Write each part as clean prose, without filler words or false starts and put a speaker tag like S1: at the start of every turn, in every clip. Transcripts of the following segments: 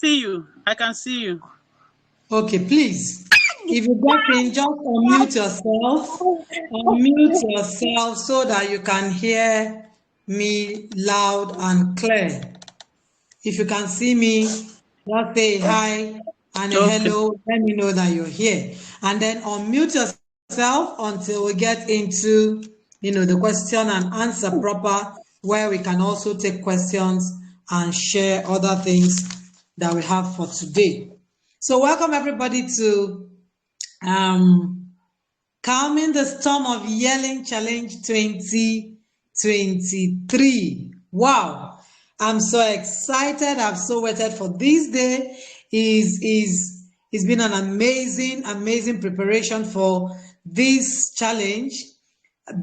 S1: see you. I can see you.
S2: Okay, please. If you get in, just unmute yourself. Unmute yourself so that you can hear me loud and clear. If you can see me, just say hi and a
S1: Okay.
S2: hello. Let me know that you're here. And then unmute yourself until we get into, the question and answer proper, where we can also take questions and share other things that we have for today. So welcome everybody to Calming the Storm of Yelling Challenge 2023. Wow. I'm so excited. I've so waited for this day. It's been an amazing preparation for this challenge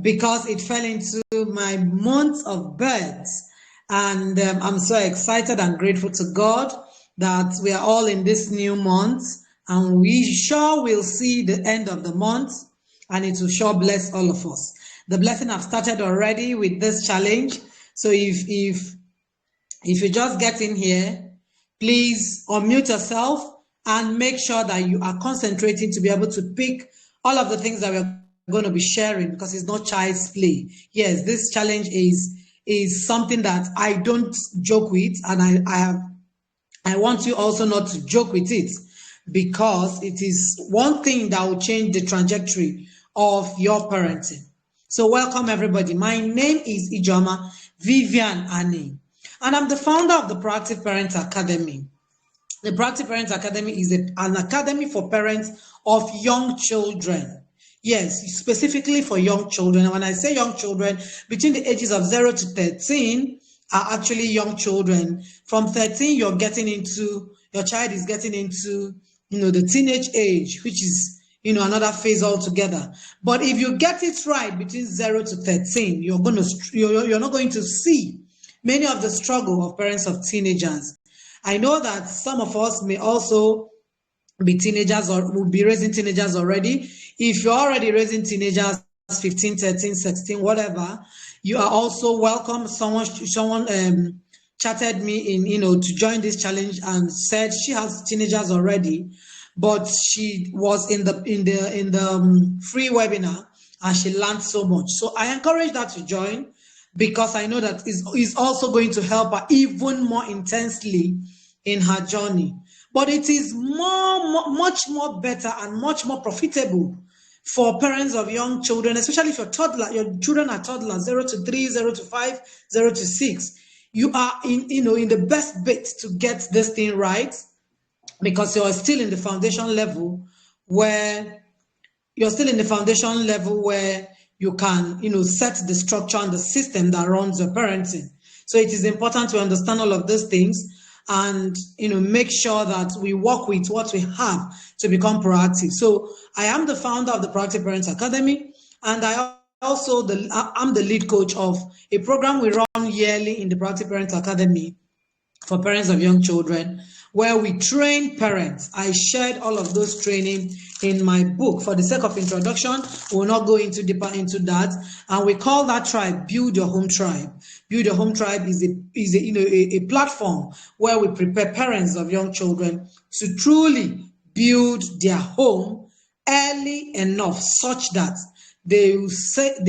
S2: because it fell into my month of birth. And I'm so excited and grateful to God that we are all in this new month, and we sure will see the end of the month, and it will sure bless all of us. The blessing have started already with this challenge. So if you just get in here, please unmute yourself and make sure that you are concentrating to be able to pick all of the things that we're going to be sharing, because it's not child's play. Yes, this challenge is something that I don't joke with, and I want you also not to joke with it, because it is one thing that will change the trajectory of your parenting. So welcome everybody. My name is Ijoma Vivian Ani, and I'm the founder of the Proactive Parents Academy. The Proactive Parents Academy is an academy for parents of young children. Yes, specifically for young children. And when I say young children, between the ages of 0 to 13 are actually young children. From 13, your child is getting into, the teenage age, which is, another phase altogether. But if you get it right between 0 to 13, you're not going to see many of the struggle of parents of teenagers. I know that some of us may also be teenagers or will be raising teenagers already. If you're already raising teenagers, 15, 13, 16, whatever, you are also welcome. Someone chatted me in, to join this challenge and said she has teenagers already, but she was in the free webinar and she learned so much. So I encourage her to join, because I know that is also going to help her even more intensely in her journey. But it is much more better and much more profitable for parents of young children, especially if your children are toddlers, 0 to 3, 0 to 5, 0 to 6. You are in the best bit to get this thing right, because you're still in the foundation level where you can, set the structure and the system that runs your parenting. So it is important to understand all of those things and, make sure that we work with what we have to become proactive. So I am the founder of the Proactive Parents Academy, and I'm the lead coach of a program we run yearly in the Proactive Parents Academy for parents of young children, where we train parents. I shared all of those training in my book. For the sake of introduction, we will not go deeper into that. And we call that tribe Build Your Home Tribe. Build Your Home Tribe is a platform where we prepare parents of young children to truly build their home early enough, such that they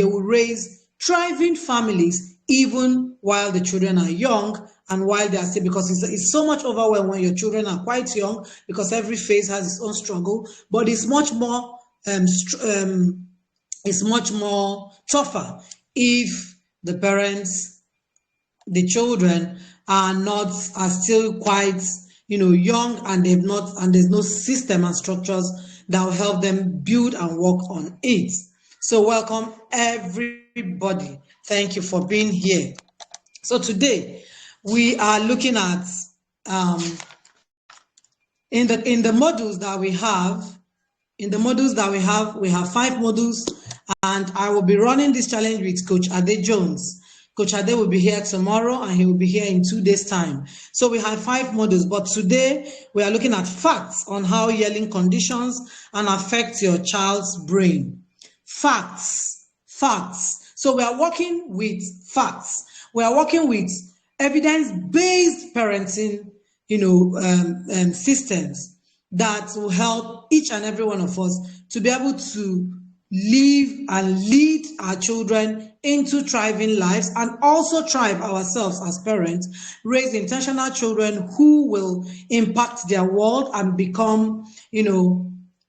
S2: will raise thriving families even while the children are young and while they are still, because it's so much overwhelmed when your children are quite young, because every phase has its own struggle, but it's much more tougher if the children are still quite young, and there's no system and structures that will help them build and work on it. So welcome everybody. Thank you for being here. So today we are looking at in the modules that we have. We have 5 modules, and I will be running this challenge with Coach Ade Jones. Coach Ade will be here tomorrow, and he will be here in 2 days' time. So we have 5 modules, but today we are looking at facts on how yelling conditions and affect your child's brain. Facts. So we are working with facts. We are working with evidence-based parenting, systems that will help each and every one of us to be able to live and lead our children into thriving lives, and also thrive ourselves as parents, raise intentional children who will impact their world and become,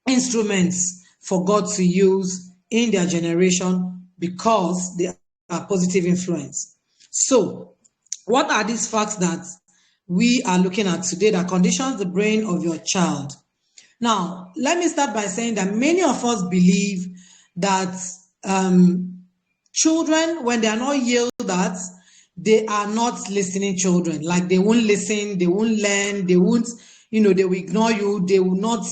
S2: instruments for God to use in their generation because they are positive influence. So, what are these facts that we are looking at today that conditions the brain of your child? Now, let me start by saying that many of us believe that children, when they are not yelled at, they are not listening children. Like they won't listen, they won't learn, they won't, they will ignore you, they will not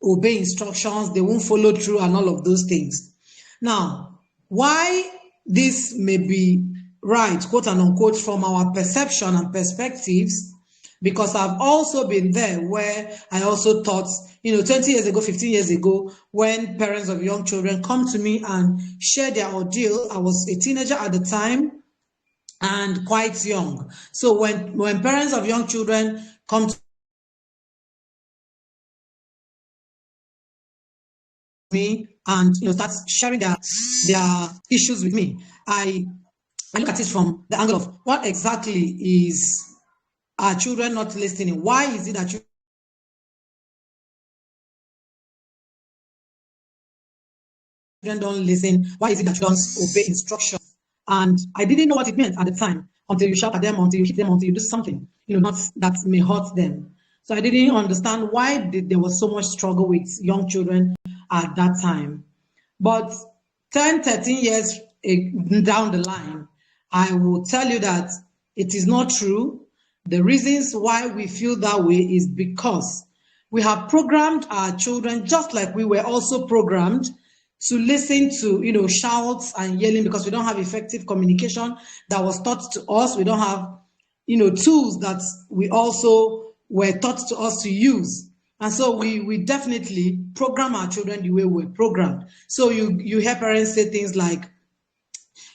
S2: obey instructions, they won't follow through and all of those things. Now, why this may be right, quote and unquote, from our perception and perspectives, because I've also been there where I also thought, 20 years ago, 15 years ago, when parents of young children come to me and share their ordeal. I was a teenager at the time and quite young. So when parents of young children come to me and start sharing their issues with me, I look at it from the angle of what exactly is our children not listening? Why is it that children don't listen? Why is it that you don't obey instructions? And I didn't know what it meant at the time until you shout at them, until you hit them, until you do something, not that may hurt them. So I didn't understand why there was so much struggle with young children at that time. But 10, 13 years down the line, I will tell you that it is not true. The reasons why we feel that way is because we have programmed our children just like we were also programmed to listen to, shouts and yelling, because we don't have effective communication that was taught to us. We don't have, tools that we also were taught to us to use. And so we definitely program our children the way we're programmed. So you hear parents say things like,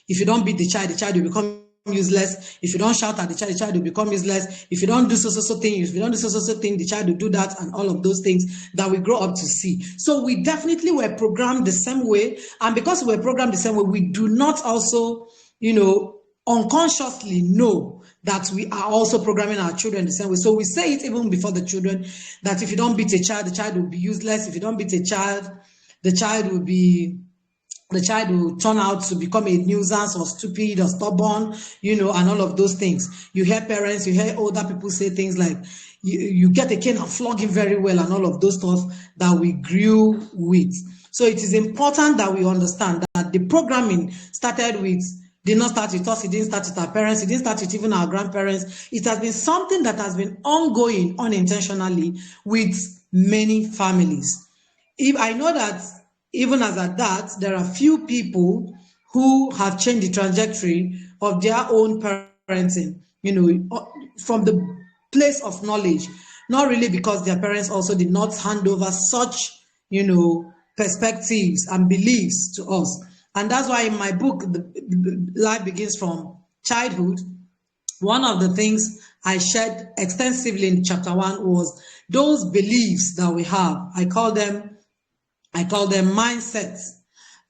S2: if you don't beat the child will become useless. If you don't shout at the child will become useless. If you don't do so thing, the child will do that, and all of those things that we grow up to see. So we definitely were programmed the same way. And because we're programmed the same way, we do not also, unconsciously know that we are also programming our children the same way. So we say it even before the children, that if you don't beat a child, the child will be useless. If you don't beat a child, the child will turn out to become a nuisance or stupid or stubborn, and all of those things. You hear parents, you hear older people say things like, you get a cane and flog him very well, and all of those stuff that we grew with. So it is important that we understand that the programming did not start with us, it didn't start with our parents, it didn't start with even our grandparents. It has been something that has been ongoing unintentionally with many families. I know that even as at that, there are few people who have changed the trajectory of their own parenting, from the place of knowledge, not really because their parents also did not hand over such, perspectives and beliefs to us. And that's why in my book, Life Begins from Childhood, one of the things I shared extensively in chapter 1 was those beliefs that we have. I call them mindsets.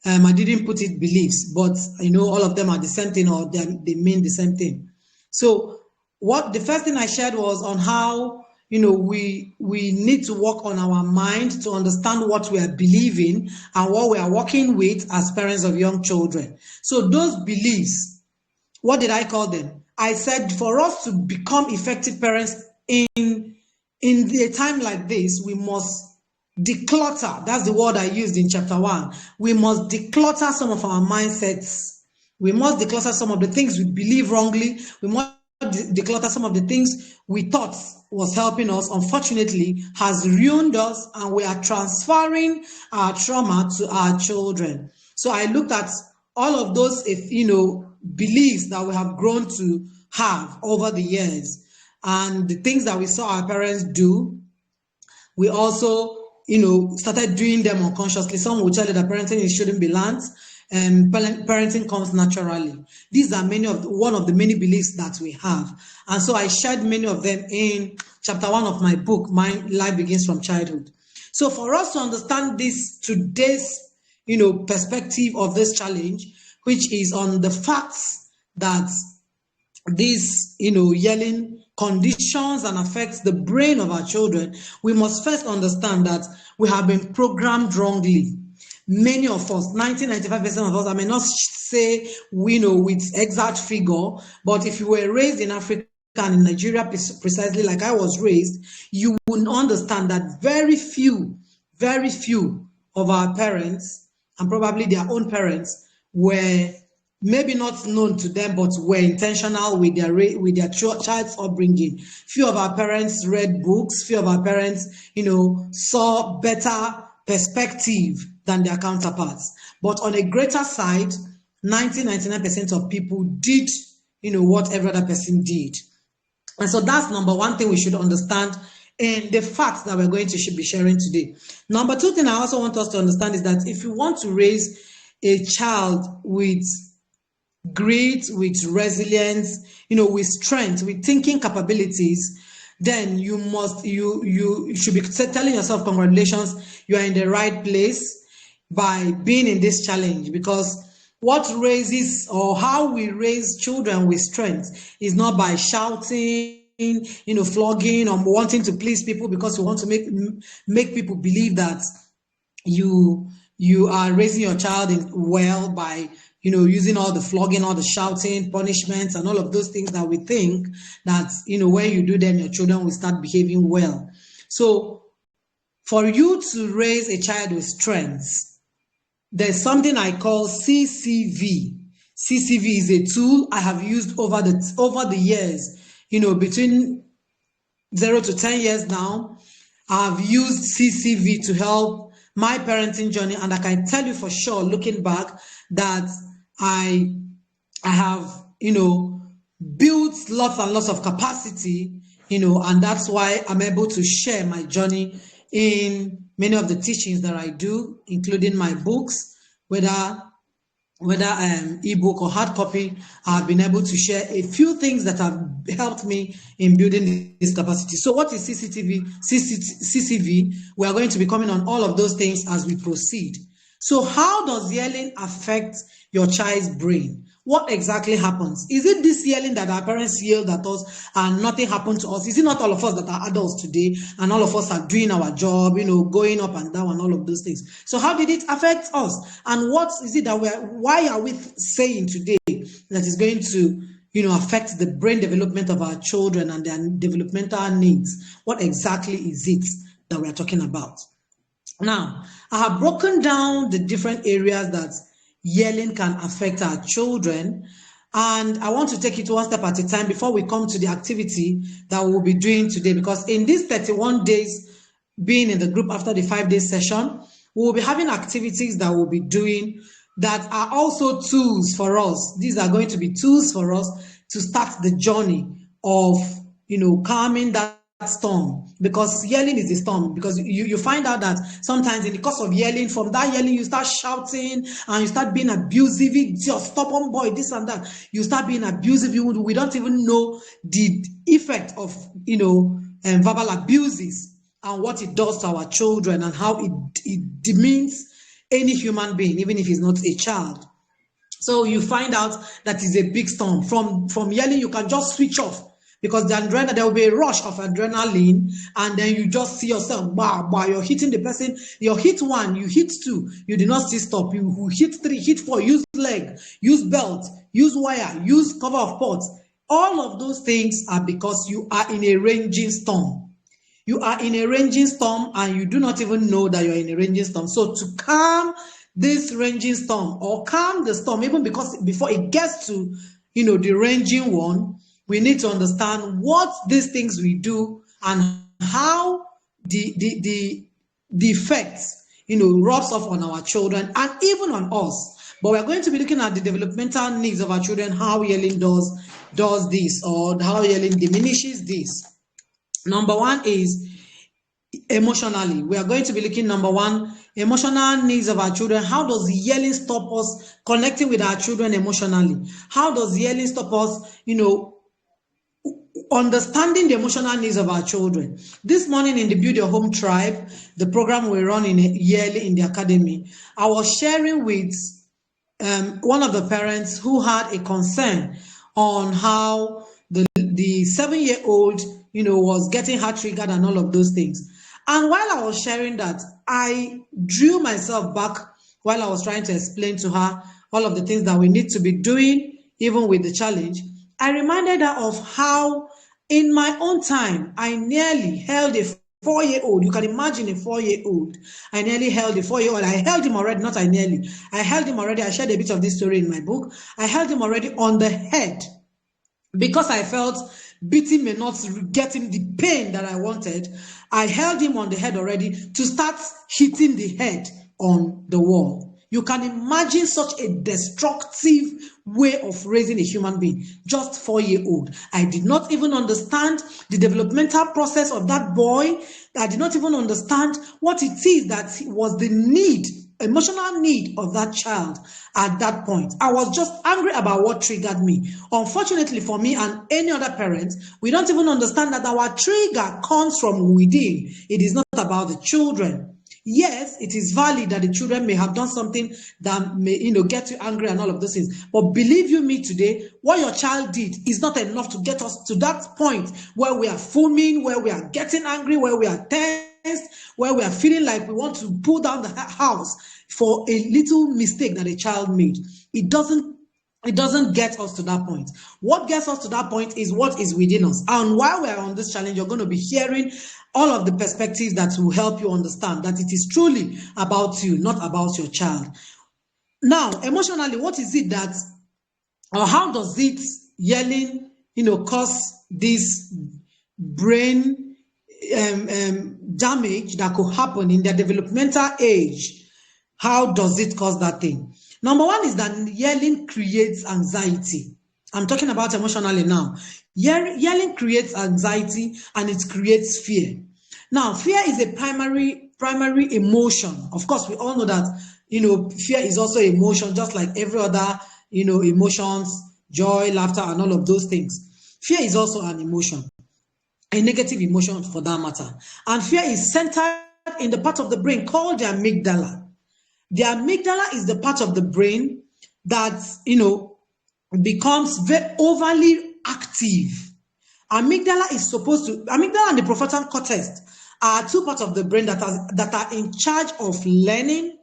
S2: I didn't put it beliefs, but all of them are the same thing, or they mean the same thing. So the first thing I shared was on how we need to work on our mind to understand what we are believing and what we are working with as parents of young children. So those beliefs, what did I call them? I said for us to become effective parents in a time like this, we must declutter. That's the word I used in chapter 1. We must declutter some of our mindsets. We must declutter some of the things we believe wrongly. We must declutter some of the things we thought was helping us, unfortunately, has ruined us, and we are transferring our trauma to our children. So I looked at all of those, beliefs that we have grown to have over the years, and the things that we saw our parents do. We also started doing them unconsciously. Some will tell you that parenting shouldn't be learned, and parenting comes naturally. These are one of the many beliefs that we have. And so I shared many of them in chapter 1 of my book, My Life Begins from Childhood. So for us to understand this today's, perspective of this challenge, which is on the facts that this, yelling conditions and affects the brain of our children, we must first understand that we have been programmed wrongly. Many of us, 95% of us, I may not say we know with exact figure, but if you were raised in Africa and in Nigeria precisely like I was raised, you would understand that very few of our parents, and probably their own parents, were maybe not known to them, but were intentional with their child's upbringing. Few of our parents read books. Few of our parents, saw better perspective than their counterparts. But on a greater side, 99% of people did, what every other person did. And so that's number one thing we should understand in the facts that we're going to be sharing today. Number two thing I also want us to understand is that if you want to raise a child with grit, with resilience, with strength, with thinking capabilities, then you should be telling yourself, congratulations, you are in the right place by being in this challenge. Because what raises, or how we raise children with strength, is not by shouting, flogging, or wanting to please people because you want to make people believe that you are raising your child well by using all the flogging, all the shouting, punishments, and all of those things that we think that when you do them, your children will start behaving well. So for you to raise a child with strengths, there's something I call CCV. CCV is a tool I have used over the years. Between 0 to 10 years now, I've used CCV to help my parenting journey, and I can tell you for sure, looking back, that I have, built lots and lots of capacity, and that's why I'm able to share my journey in many of the teachings that I do, including my books, whether ebook or hard copy. I've been able to share a few things that have helped me in building this capacity. So what is CCV? We are going to be coming on all of those things as we proceed. So how does yelling affect your child's brain? What exactly happens? Is it this yelling that our parents yelled at us and nothing happened to us? Is it not all of us that are adults today and all of us are doing our job, going up and down and all of those things? So how did it affect us? And what is it that why are we saying today that is going to, affect the brain development of our children and their developmental needs? What exactly is it that we're talking about? Now, I have broken down the different areas that yelling can affect our children, and I want to take it one step at a time before we come to the activity that we'll be doing today, because in these 31 days being in the group after the 5-day session, we'll be having activities that we'll be doing that are also tools for us. These are going to be tools for us to start the journey of, calming that storm, because yelling is a storm. Because you find out that sometimes in the course of yelling, from that yelling you start shouting and you start being abusive. It's your stubborn boy, this and that. You start being abusive. We don't even know the effect of verbal abuses and what it does to our children, and how it demeans any human being, even if he's not a child. So you find out that it's a big storm. From yelling, you can just switch off, because there will be a rush of adrenaline, and then you just see yourself, you're hitting the person. You hit one, you hit two, you did not still stop. You hit three, hit four, use leg, use belt, use wire, use cover of pots. All of those things are because you are in a raging storm. You are in a raging storm, and you do not even know that you're in a raging storm. So to calm this raging storm, or calm the storm, even before it gets to the raging one, we need to understand what these things we do and how the effects rubs off on our children and even on us. But we're going to be looking at the developmental needs of our children, how yelling does this, or how yelling diminishes this. Number one is emotionally. We are going to be looking, number one, emotional needs of our children. How does yelling stop us connecting with our children emotionally? How does yelling stop us, understanding the emotional needs of our children. This morning in the Build Your Home Tribe, the program we run yearly in the academy, I was sharing with one of the parents who had a concern on how the 7-year-old, was getting her triggered and all of those things. And while I was sharing that, I drew myself back while I was trying to explain to her all of the things that we need to be doing, even with the challenge. I reminded her of how in my own time, I nearly held a 4-year-old. You can imagine a 4-year-old. I nearly held a 4-year-old. I held him already, not I nearly. I held him already. I shared a bit of this story in my book. I held him already on the head because I felt beating may not get him the pain that I wanted. I held him on the head already to start hitting the head on the wall. You can imagine such a destructive way of raising a human being, just 4-year-old. I did not even understand the developmental process of that boy. I did not even understand what it is that was the need, emotional need of that child at that point. I was just angry about what triggered me. Unfortunately for me and any other parent, we don't even understand that our trigger comes from within. It is not about the children. Yes, it is valid that the children may have done something that may, get you angry and all of those things. But believe you me today, what your child did is not enough to get us to that point where we are foaming, where we are getting angry, where we are tensed, where we are feeling like we want to pull down the house for a little mistake that a child made. It doesn't get us to that point. What gets us to that point is what is within us. And while we're on this challenge, you're going to be hearing all of the perspectives that will help you understand that it is truly about you, not about your child. Now, emotionally, what is it that, or how does it yelling, cause this brain damage that could happen in their developmental age? How does it cause that thing? Number one is that yelling creates anxiety. I'm talking about emotionally now. Yelling creates anxiety and it creates fear. Now, fear is a primary emotion. Of course, we all know that, fear is also emotion, just like every other, emotions, joy, laughter, and all of those things. Fear is also an emotion, a negative emotion for that matter. And fear is centered in the part of the brain called the amygdala. The amygdala is the part of the brain that, becomes very overly active. Amygdala and the prefrontal cortex are two parts of the brain that are in charge of learning.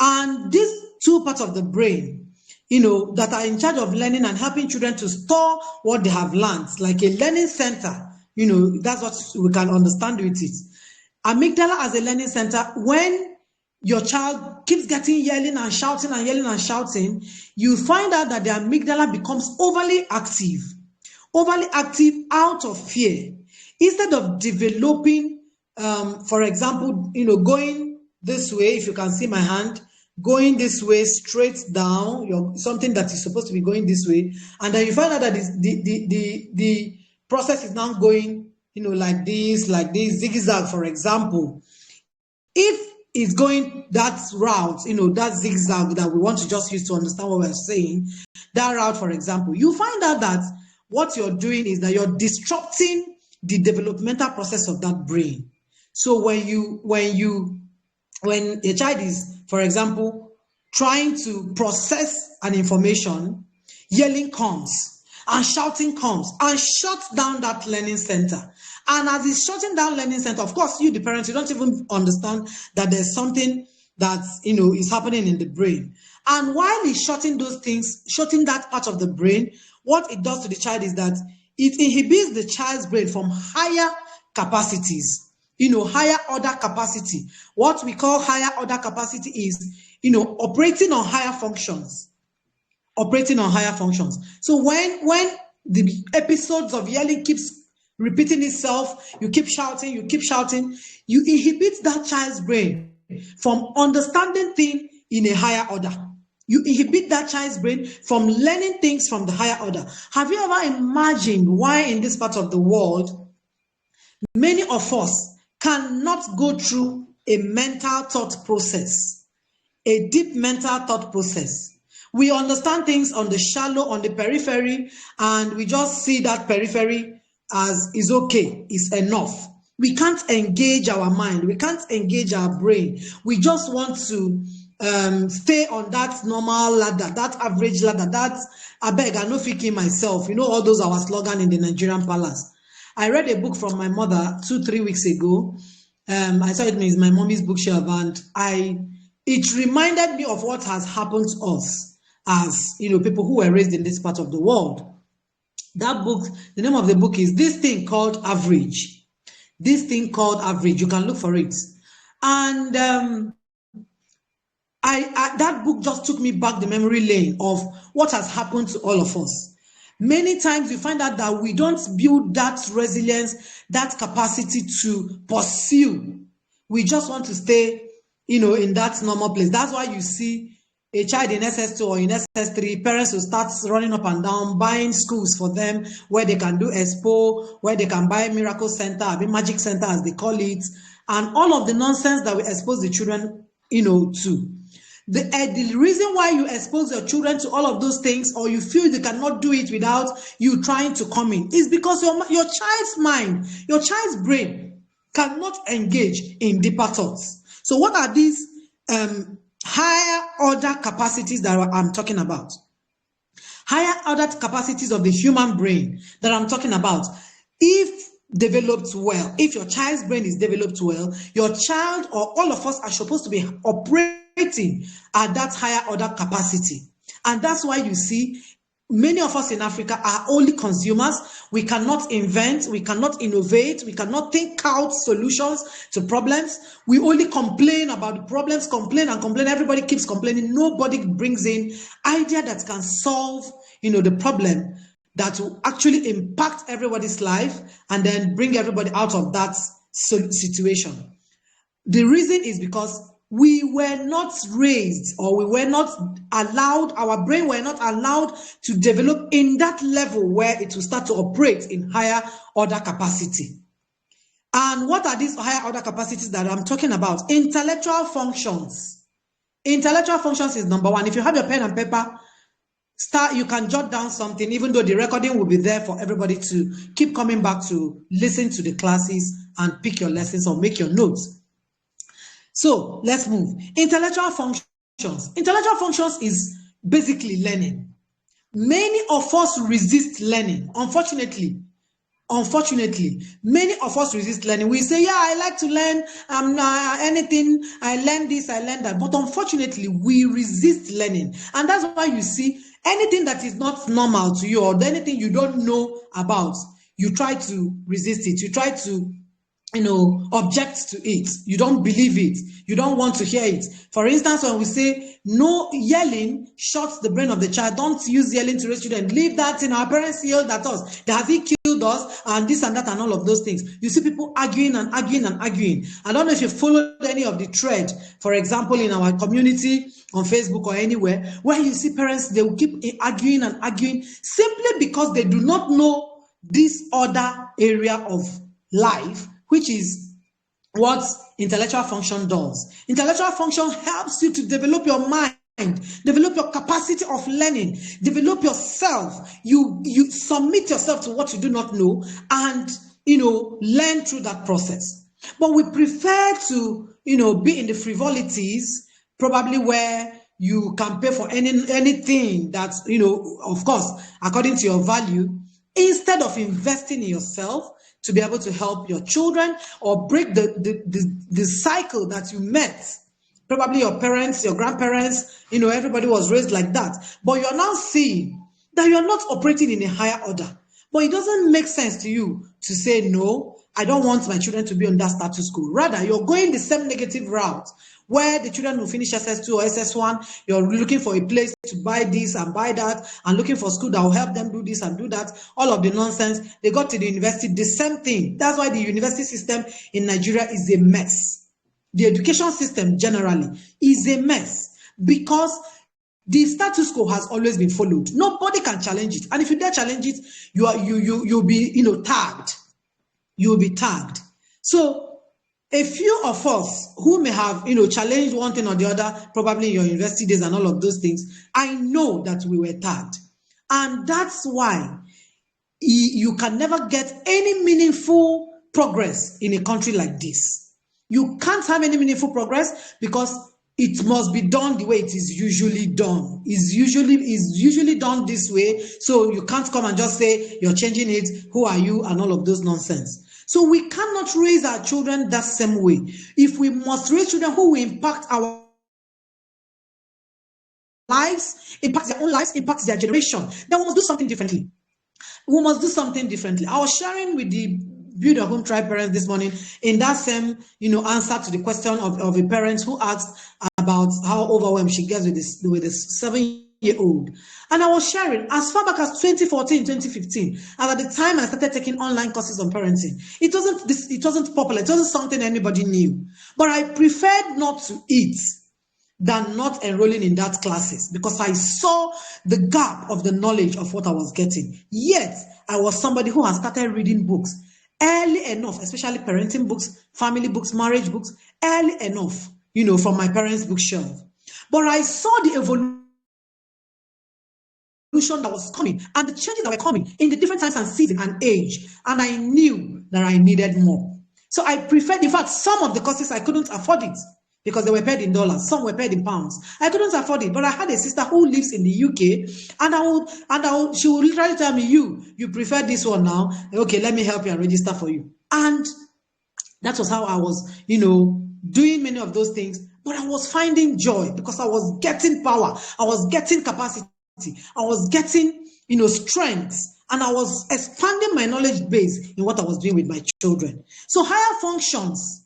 S2: And these two parts of the brain, that are in charge of learning and helping children to store what they have learned, like a learning center, that's what we can understand with it. Amygdala as a learning center, when your child keeps getting yelling and shouting and yelling and shouting, you find out that the amygdala becomes overly active out of fear. Instead of developing, for example, going this way, if you can see my hand, going this way straight down, something that is supposed to be going this way, and then you find out that the process is now going, like this, zigzag, for example. If it's going that route, that zigzag that we want to just use to understand what we're saying, that route, for example, you find out that what you're doing is that you're disrupting the developmental process of that brain. So when a child is, for example, trying to process an information, yelling comes and shouting comes and shuts down that learning center. And as it's shutting down learning center, of course, you, the parents, you don't even understand that there's something that, is happening in the brain. And while it's shutting those things, shutting that part of the brain, what it does to the child is that it inhibits the child's brain from higher capacities, higher order capacity. What we call higher order capacity is, operating on higher functions. So when the episodes of yelling keeps repeating itself, you keep shouting, you inhibit that child's brain from understanding things in a higher order. You inhibit that child's brain from learning things from the higher order. Have you ever imagined why in this part of the world, many of us cannot go through a mental thought process, a deep mental thought process? We understand things on the shallow, on the periphery, and we just see that periphery as is okay, is enough. We can't engage our mind. We can't engage our brain. We just want to stay on that normal ladder, that average ladder, that I beg, I no fit kill myself. You know, all those our slogan in the Nigerian palace. I read a book from my mother 2-3 weeks ago. I saw it in my mommy's bookshelf, and it reminded me of what has happened to us as people who were raised in this part of the world. That book, the name of the book is This Thing Called Average. This Thing Called Average. You can look for it. And that book just took me back the memory lane of what has happened to all of us. Many times you find out that we don't build that resilience, that capacity to pursue. We just want to stay, in that normal place. That's why you see a child in SS2 or in SS3, parents will start running up and down, buying schools for them where they can do expo, where they can buy miracle center, magic center as they call it, and all of the nonsense that we expose the children, to. The reason why you expose your children to all of those things, or you feel they cannot do it without you trying to come in, is because your child's mind, your child's brain cannot engage in deeper thoughts. So what are these higher order capacities that I'm talking about? Higher order capacities of the human brain that I'm talking about. If developed well, if your child's brain is developed well, your child or all of us are supposed to be operating at that higher order capacity. And that's why you see many of us in Africa are only consumers. We cannot invent, we cannot innovate, we cannot think out solutions to problems. We only complain about the problems, complain and complain. Everybody keeps complaining. Nobody brings in idea that can solve, the problem that will actually impact everybody's life and then bring everybody out of that situation. The reason is because we were not raised, or we were not allowed, our brain were not allowed to develop in that level where it will start to operate in higher order capacity. And what are these higher order capacities that I'm talking about? Intellectual functions. Intellectual functions is number one. If you have your pen and paper, you can jot down something, even though the recording will be there for everybody to keep coming back to listen to the classes and pick your lessons or make your notes. So let's move. Intellectual functions. Intellectual functions is basically learning. Many of us resist learning. Unfortunately, many of us resist learning. We say, yeah, I like to learn anything. I learn this, I learn that. But unfortunately, we resist learning. And that's why you see anything that is not normal to you, or anything you don't know about, you try to resist it. You try to object to it. You don't believe it. You don't want to hear it. For instance, when we say no yelling shuts the brain of the child, don't use yelling to raise children. Leave that in. Our parents yelled at us. Has he killed us? And this and that and all of those things. You see people arguing and arguing and arguing. I don't know if you followed any of the thread, for example, in our community on Facebook or anywhere, where you see parents, they will keep arguing and arguing simply because they do not know this other area of life, which is what intellectual function does. Intellectual function helps you to develop your mind, develop your capacity of learning, develop yourself. You submit yourself to what you do not know and, learn through that process. But we prefer to, be in the frivolities, probably where you can pay for anything that's, of course, according to your value, instead of investing in yourself to be able to help your children or break the cycle that you met. Probably your parents, your grandparents, everybody was raised like that. But you're now seeing that you're not operating in a higher order. But it doesn't make sense to you to say, no, I don't want my children to be on that status quo. Rather, you're going the same negative route where the children will finish SS2 or SS1. You're looking for a place to buy this and buy that and looking for school that will help them do this and do that. All of the nonsense. They got to the university, the same thing. That's why the university system in Nigeria is a mess. The education system generally is a mess because the status quo has always been followed. Nobody can challenge it. And if you dare challenge it, you'll be tagged. You'll be tagged. So a few of us who may have, challenged one thing or the other, probably in your university days and all of those things, I know that we were tagged. And that's why you can never get any meaningful progress in a country like this. You can't have any meaningful progress because it must be done the way it is usually done. Is usually done this way. So you can't come and just say you're changing it. Who are you? And all of those nonsense. So we cannot raise our children that same way. If we must raise children who will impact our lives, impact their own lives, impact their generation, then we must do something differently. We must do something differently. I was sharing with the Build Your Home Tribe parents this morning in that same, answer to the question of a parent who asked about how overwhelmed she gets with this 7-year-old. And I was sharing as far back as 2014, 2015, and at the time I started taking online courses on parenting. It wasn't popular. It wasn't something anybody knew. But I preferred not to eat than not enrolling in that classes because I saw the gap of the knowledge of what I was getting. Yet, I was somebody who has started reading books early enough, especially parenting books, family books, marriage books, early enough, from my parents' bookshelf. But I saw the evolution that was coming and the changes that were coming in the different times and season and age. And I knew that I needed more. So I preferred, in fact, some of the courses I couldn't afford it, because they were paid in dollars, some were paid in pounds. I couldn't afford it, but I had a sister who lives in the UK, and she would literally tell me, you prefer this one now? Okay, let me help you and register for you. And that was how I was, doing many of those things, but I was finding joy because I was getting power, I was getting capacity, I was getting, strength, and I was expanding my knowledge base in what I was doing with my children. So higher functions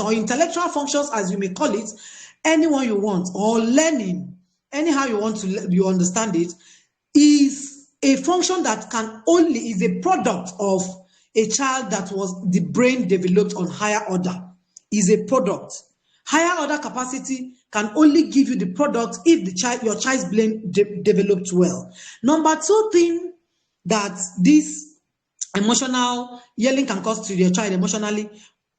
S2: or intellectual functions, as you may call it, anyone you want, or learning, anyhow you understand it, is a function that is a product of a child that was the brain developed on higher order, is a product. Higher order capacity can only give you the product if your child's brain developed well. Number two thing that this emotional yelling can cause to your child emotionally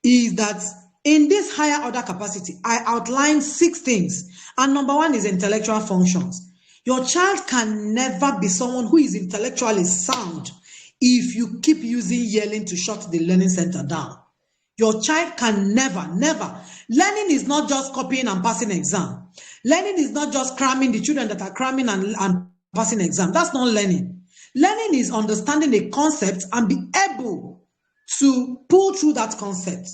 S2: is that in this higher order capacity, I outlined 6 things. And number 1 is intellectual functions. Your child can never be someone who is intellectually sound if you keep using yelling to shut the learning center down. Your child can never. Learning is not just copying and passing exam. Learning is not just cramming the children that are cramming and passing exam. That's not learning. Learning is understanding a concept and be able to pull through that concept.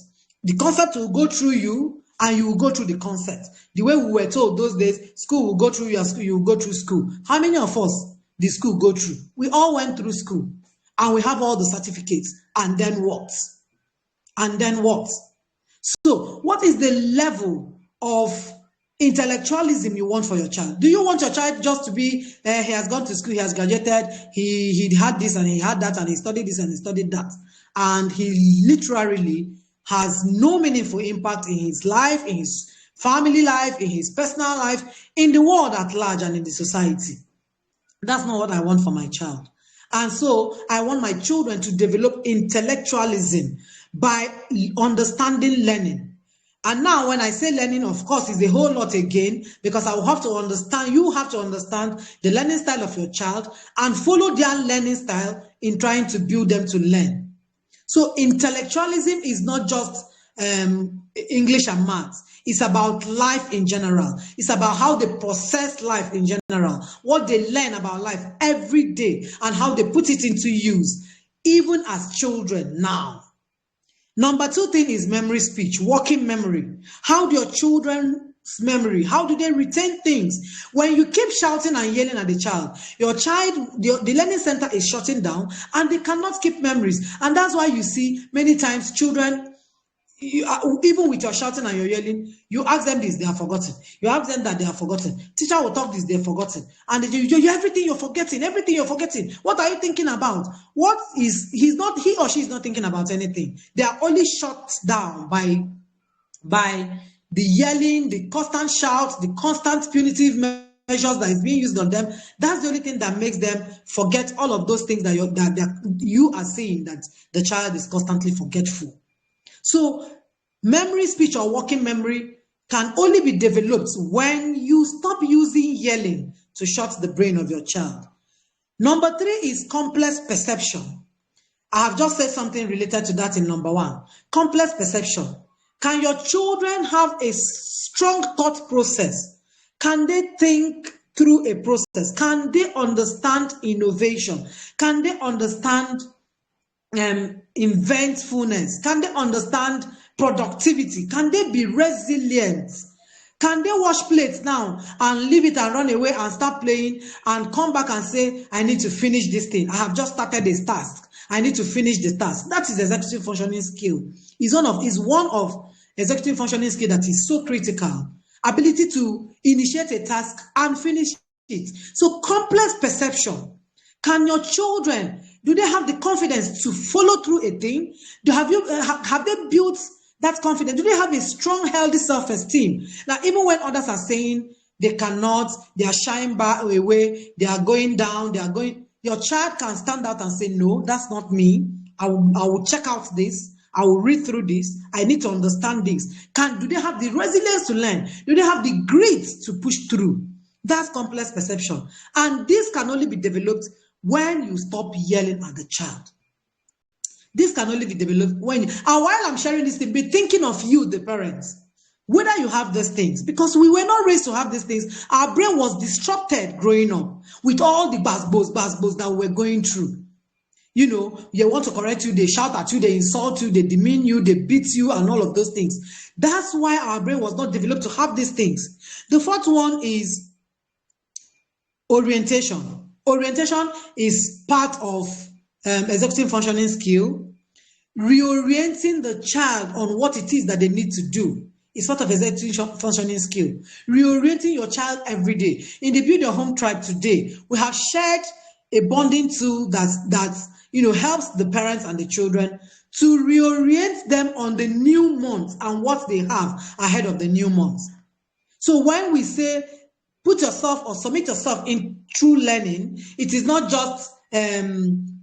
S2: The concept will go through you and you will go through the concept. The way we were told those days, school will go through your school, you will go through school. How many of us did school go through? We all went through school and we have all the certificates. And then what? So what is the level of intellectualism you want for your child? Do you want your child just to be, he has gone to school, he has graduated, he had this and he had that and he studied this and he studied that, and he literally has no meaningful impact in his life, in his family life, in his personal life, in the world at large and in the society? That's not what I want for my child. And so I want my children to develop intellectualism by understanding learning. And now when I say learning, of course, is a whole lot again, because I will have to understand, you have to understand the learning style of your child and follow their learning style in trying to build them to learn. So intellectualism is not just English and maths. It's about life in general. It's about how they process life in general, what they learn about life every day, and how they put it into use, even as children now. Number 2 thing is memory speech, working memory. How do your children's memory, how do they retain things? When you keep shouting and yelling at the child, the learning center is shutting down and they cannot keep memories. And that's why you see many times children, even with your shouting and your yelling, you ask them this, they have forgotten. You ask them that, they have forgotten. Teacher will talk this, they've forgotten. And everything you're forgetting. What are you thinking about? He or she is not thinking about anything. They are only shut down by the yelling, the constant shouts, the constant punitive measures that is being used on them. That's the only thing that makes them forget all of those things that you are saying, that the child is constantly forgetful. So memory, speech, or working memory can only be developed when you stop using yelling to shut the brain of your child. Number 3 is complex perception. I have just said something related to that in number 1. Complex perception. Can your children have a strong thought process? Can they think through a process? Can they understand innovation? Can they understand inventfulness? Can they understand productivity? Can they be resilient? Can they wash plates now and leave it and run away and start playing and come back and say, I need to finish this thing. I have just started this task. I need to finish the task. That is executive functioning skill. Is one of executive functioning skill that is so critical. Ability to initiate a task and finish it. So complex perception. Can your children, do they have the confidence to follow through a thing? Have they built that confidence? Do they have a strong, healthy self-esteem? Now, even when others are saying they cannot, they are shying back away, they are going down, your child can stand out and say, no, that's not me. I will check out this. I will read through this. I need to understand this. Do they have the resilience to learn? Do they have the grit to push through? That's complex perception. And this can only be developed when you stop yelling at the child. This can only be developed when, and while I'm sharing this thing, be thinking of you, the parents, whether you have these things, because we were not raised to have these things. Our brain was disrupted growing up with all the basbos that we were going through. You know, they want to correct you, they shout at you, they insult you, they demean you, they beat you, and all of those things. That's why our brain was not developed to have these things. The 4th one is orientation. Orientation is part of executive functioning skill. Reorienting the child on what it is that they need to do is part of executive functioning skill. Reorienting your child every day. In the Build Your Home Tribe today, we have shared a bonding tool that helps the parents and the children to reorient them on the new month and what they have ahead of the new month. So when we say put yourself or submit yourself in true learning, it is not just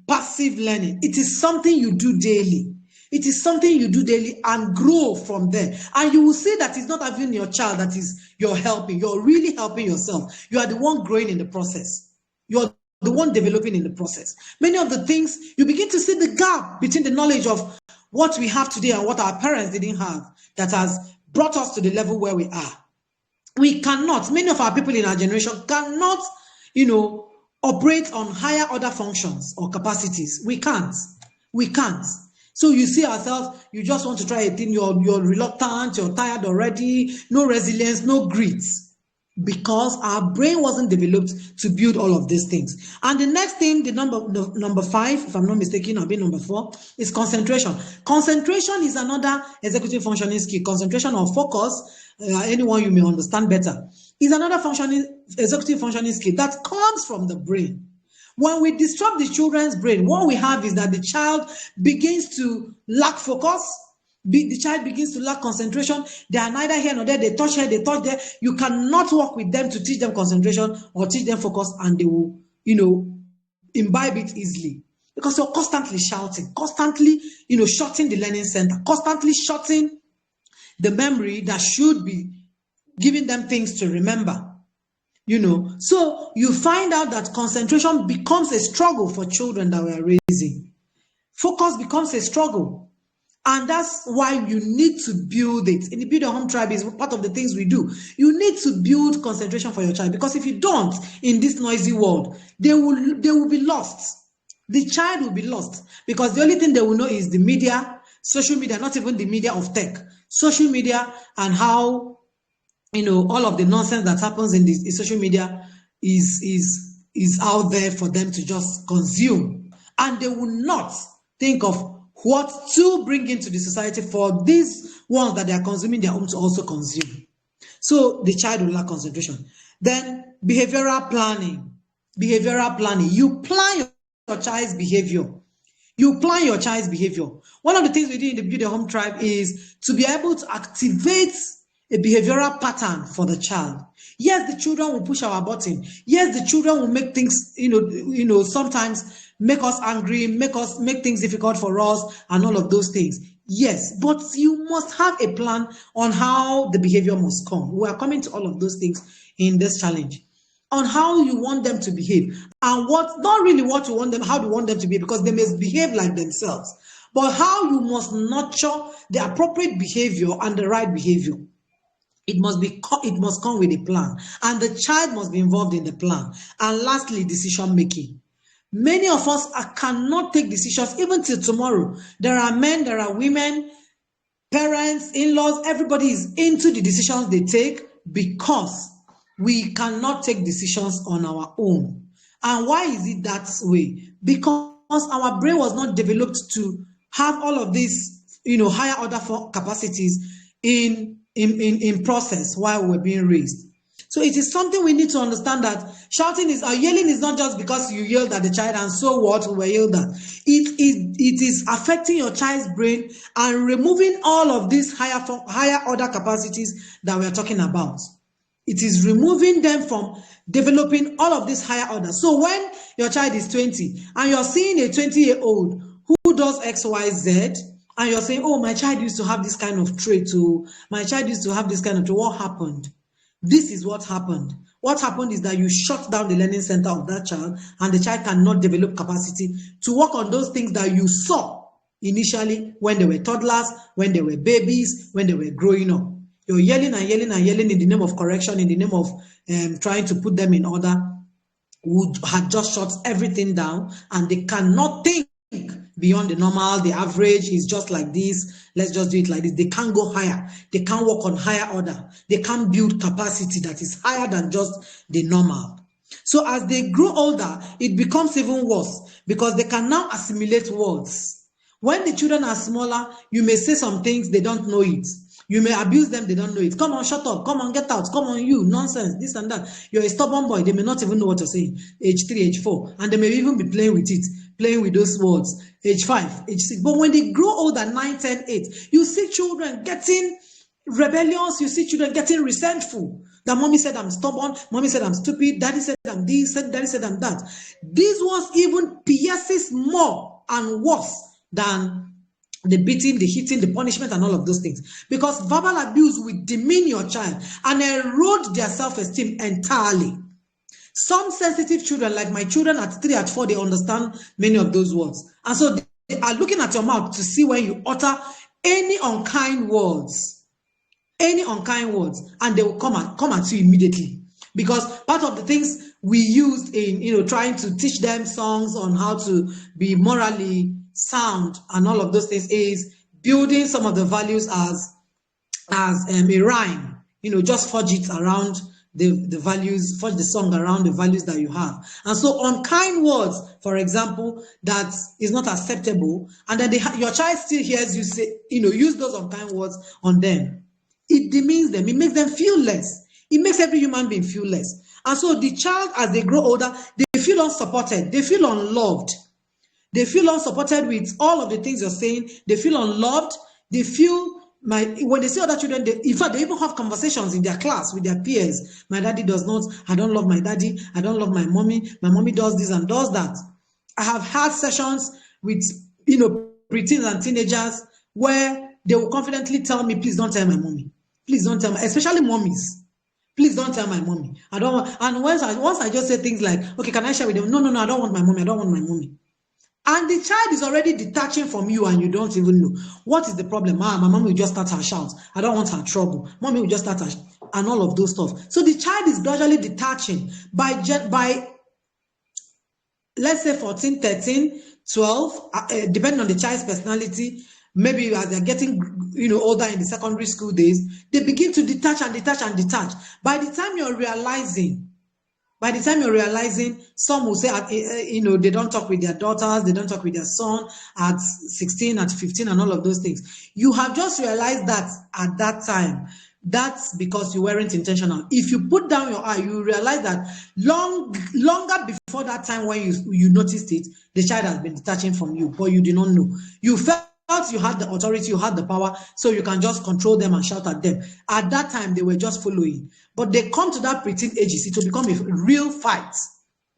S2: passive learning. It is something you do daily. It is something you do daily and grow from there. And you will see that it's not even your child that is you're helping. You're really helping yourself. You are the one growing in the process. You're the one developing in the process. Many of the things, you begin to see the gap between the knowledge of what we have today and what our parents didn't have that has brought us to the level where we are. We cannot, many of our people in our generation cannot, operate on higher order functions or capacities. We can't. So you see ourselves, you just want to try a thing, you're reluctant, you're tired already, no resilience, no grit. Because our brain wasn't developed to build all of these things. And the next thing, the number 5, if I'm not mistaken, I'll be number 4, is concentration. Concentration is another executive functioning skill. Concentration or focus, anyone you may understand better, is another executive functioning skill that comes from the brain. When we disrupt the children's brain, what we have is that the child begins to lack focus. The child begins to lack concentration. They are neither here nor there. They touch here, they touch there. You cannot work with them to teach them concentration or teach them focus, and they will, imbibe it easily. Because you're constantly shouting, constantly, shutting the learning center, constantly shutting the memory that should be giving them things to remember. So you find out that concentration becomes a struggle for children that we are raising. Focus becomes a struggle. And that's why you need to build it. In the Build Your Home Tribe is part of the things we do. You need to build concentration for your child, because if you don't, in this noisy world, they will be lost. The child will be lost, because the only thing they will know is the media, social media, not even the media of tech, social media, and how all of the nonsense that happens in social media is out there for them to just consume, and they will not think of what to bring into the society for these ones that they are consuming their own to also consume. So the child will lack concentration. Then behavioral planning. You plan your child's behavior. One of the things we do in the Build Your Home Tribe is to be able to activate a behavioral pattern for the child. Yes, the children will push our button. Yes, the children will make things, sometimes make us angry, make things difficult for us, and all of those things. Yes, but you must have a plan on how the behavior must come. We are coming to all of those things in this challenge. on how you want them to behave, and what, not really what you want them, how you want them to behave, because they must behave like themselves, but how you must nurture the appropriate behavior and the right behavior. It must come with a plan, and the child must be involved in the plan. And lastly, decision making. Many of us cannot take decisions even till tomorrow. There are men, there are women, parents, in-laws, everybody is into the decisions they take because we cannot take decisions on our own. And why is it that way? Because our brain was not developed to have all of these, higher order capacities in process while we're being raised. So it is something we need to understand, that yelling is not just because you yelled at the child and so what, we were yelled at. It is affecting your child's brain and removing all of these higher order capacities that we're talking about. It is removing them from developing all of this higher order. So when your child is 20 and you're seeing a 20-year-old who does X, Y, Z, and you're saying, oh, my child used to have this kind of trait, my child used to have this kind of trait, what happened? This is what happened. What happened is that you shut down the learning center of that child, and the child cannot develop capacity to work on those things that you saw initially when they were toddlers, when they were babies, when they were growing up. You're yelling and yelling and yelling in the name of correction, in the name of trying to put them in order, who had just shut everything down, and they cannot think beyond the normal. The average is just like this, let's just do it like this. They can't go higher. They can't work on higher order. They can't build capacity that is higher than just the normal. So as they grow older, it becomes even worse, because they can now assimilate words. When the children are smaller, you may say some things, they don't know it. You may abuse them, they don't know it. Come on, shut up. Come on, get out. Come on, you. Nonsense. This and that. You're a stubborn boy. They may not even know what you're saying. Age 3, age 4. And they may even be playing with it, playing with those words. Age 5, age 6. But when they grow older, 9, 10, 8, you see children getting rebellious. You see children getting resentful. That mommy said I'm stubborn. Mommy said I'm stupid. Daddy said I'm this. Daddy said I'm that. These ones even pierces more and worse than the beating, the hitting, the punishment, and all of those things. Because verbal abuse will demean your child and erode their self-esteem entirely. Some sensitive children, like my children at 3, at 4, they understand many of those words. And so they are looking at your mouth to see when you utter any unkind words. Any unkind words. And they will come at you immediately. Because part of the things we used in trying to teach them songs on how to be morally sound and all of those things is building some of the values as a rhyme, just forge it around the values, forge the song around the values that you have. And so unkind words, for example, that is not acceptable, and then your child still hears you say, use those unkind words on them. It demeans them. It makes them feel less. It makes every human being feel less. And so the child, as they grow older, they feel unsupported. They feel unloved. They feel unsupported with all of the things you're saying. They feel unloved. They feel, when they see other children, in fact, they even have conversations in their class with their peers. My daddy does not, I don't love my daddy. I don't love my mommy does this and does that. I have had sessions with, preteens and teenagers where they will confidently tell me, please don't tell my mommy. Please don't tell my, especially mommies. Please don't tell my mommy. I don't want, and once I just say things like, okay, can I share with them? No, I don't want my mommy. I don't want my mommy. And the child is already detaching from you and you don't even know. What is the problem? My mom will just start her shouts. I don't want her trouble. Mommy will just start her, and all of those stuff. So the child is gradually detaching by let's say 14, 13, 12, depending on the child's personality. Maybe as they're getting older in the secondary school days, they begin to detach and detach and detach. By the time you're realizing, some will say, they don't talk with their daughters, they don't talk with their son at 16, at 15, and all of those things. You have just realized that at that time. That's because you weren't intentional. If you put down your eye, you realize that longer before that time when you noticed it, the child has been detaching from you, but you did not know. You felt you had the authority, you had the power, so you can just control them and shout at them. At that time, they were just following. But they come to that preteen age, it will become a real fight,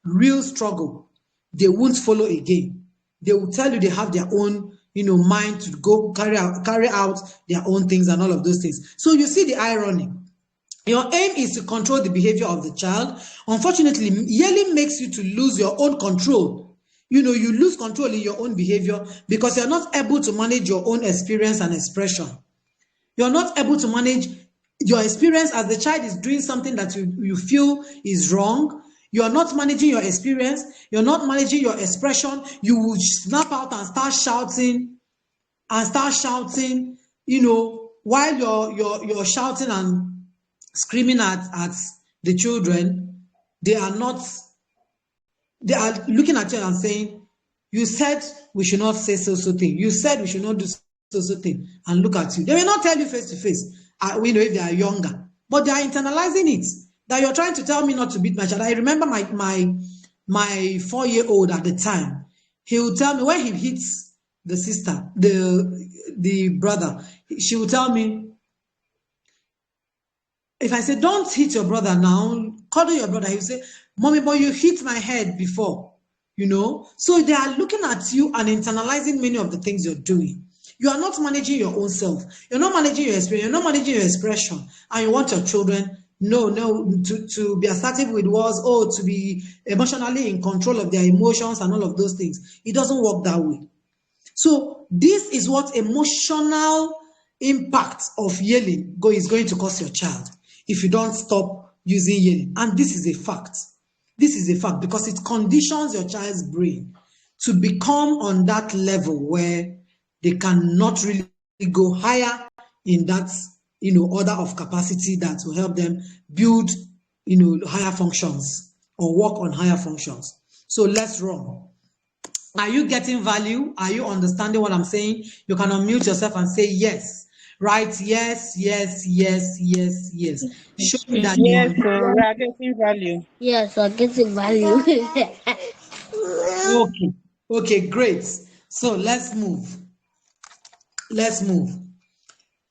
S2: real struggle. They won't follow again. They will tell you they have their own, mind to go carry out their own things and all of those things. So you see the irony. Your aim is to control the behavior of the child. Unfortunately, yelling makes you to lose your own control. You lose control in your own behavior because you're not able to manage your own experience and expression. You're not able to manage your experience as the child is doing something that you feel is wrong. You're not managing your experience. You're not managing your expression. You will snap out and start shouting while you're shouting and screaming at the children. They are looking at you and saying, you said we should not say so thing. You said we should not do so thing. And look at you. They will not tell you face to face. We know if they are younger, but they are internalizing it. That you're trying to tell me not to beat my child. I remember my 4-year-old at the time. He would tell me when he hits the sister, the brother, she would tell me, if I say, don't hit your brother now, cuddle your brother, he would say, Mommy, but you hit my head before, So they are looking at you and internalizing many of the things you're doing. You are not managing your own self. You're not managing your experience. You're not managing your expression. And you want your children, to be assertive with words, or to be emotionally in control of their emotions and all of those things. It doesn't work that way. So this is what emotional impact of yelling is going to cause your child if you don't stop using yelling. And this is a fact. This is a fact because it conditions your child's brain to become on that level where they cannot really go higher in that order of capacity that will help them build higher functions or work on higher functions. So let's run. Are you getting value? Are you understanding what I'm saying? You can unmute yourself and say yes. Right? Yes, yes, yes, yes, yes. Show me that
S1: Yes, so we are getting value.
S3: Yes, we're getting value.
S2: Okay, great. So let's move.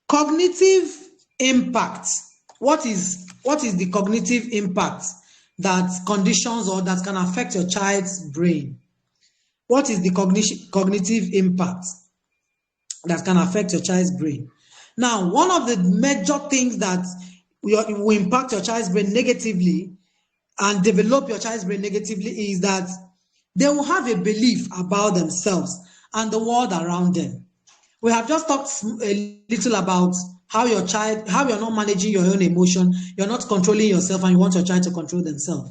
S2: Cognitive impact. What is the cognitive impact that conditions or that can affect your child's brain? What is the cognitive impact that can affect your child's brain? Now, one of the major things that will impact your child's brain negatively and develop your child's brain negatively is that they will have a belief about themselves and the world around them. We have just talked a little about how you're not managing your own emotion, you're not controlling yourself, and you want your child to control themselves.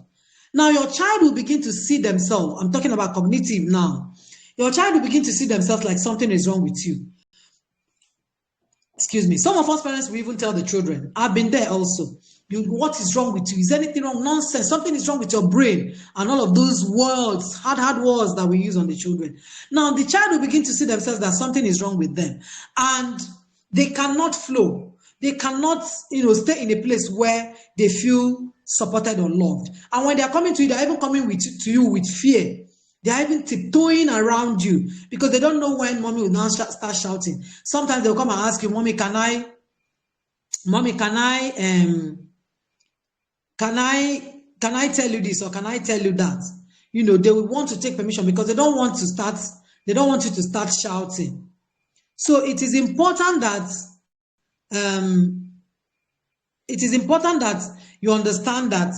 S2: Now, your child will begin to see themselves. I'm talking about cognitive now. Your child will begin to see themselves like something is wrong with you. Excuse me. Some of us parents will even tell the children, I've been there also. What is wrong with you? Is anything wrong? Nonsense. Something is wrong with your brain. And all of those words, hard words that we use on the children. Now, the child will begin to see themselves that something is wrong with them. And they cannot flow. They cannot, stay in a place where they feel supported or loved. And when they are coming to you, they're even coming to you with fear. They are even tiptoeing around you because they don't know when mommy will now start shouting. Sometimes they'll come and ask you, Mommy, can I tell you this or can I tell you that? They will want to take permission because they don't want you to start shouting. So it is important that you understand that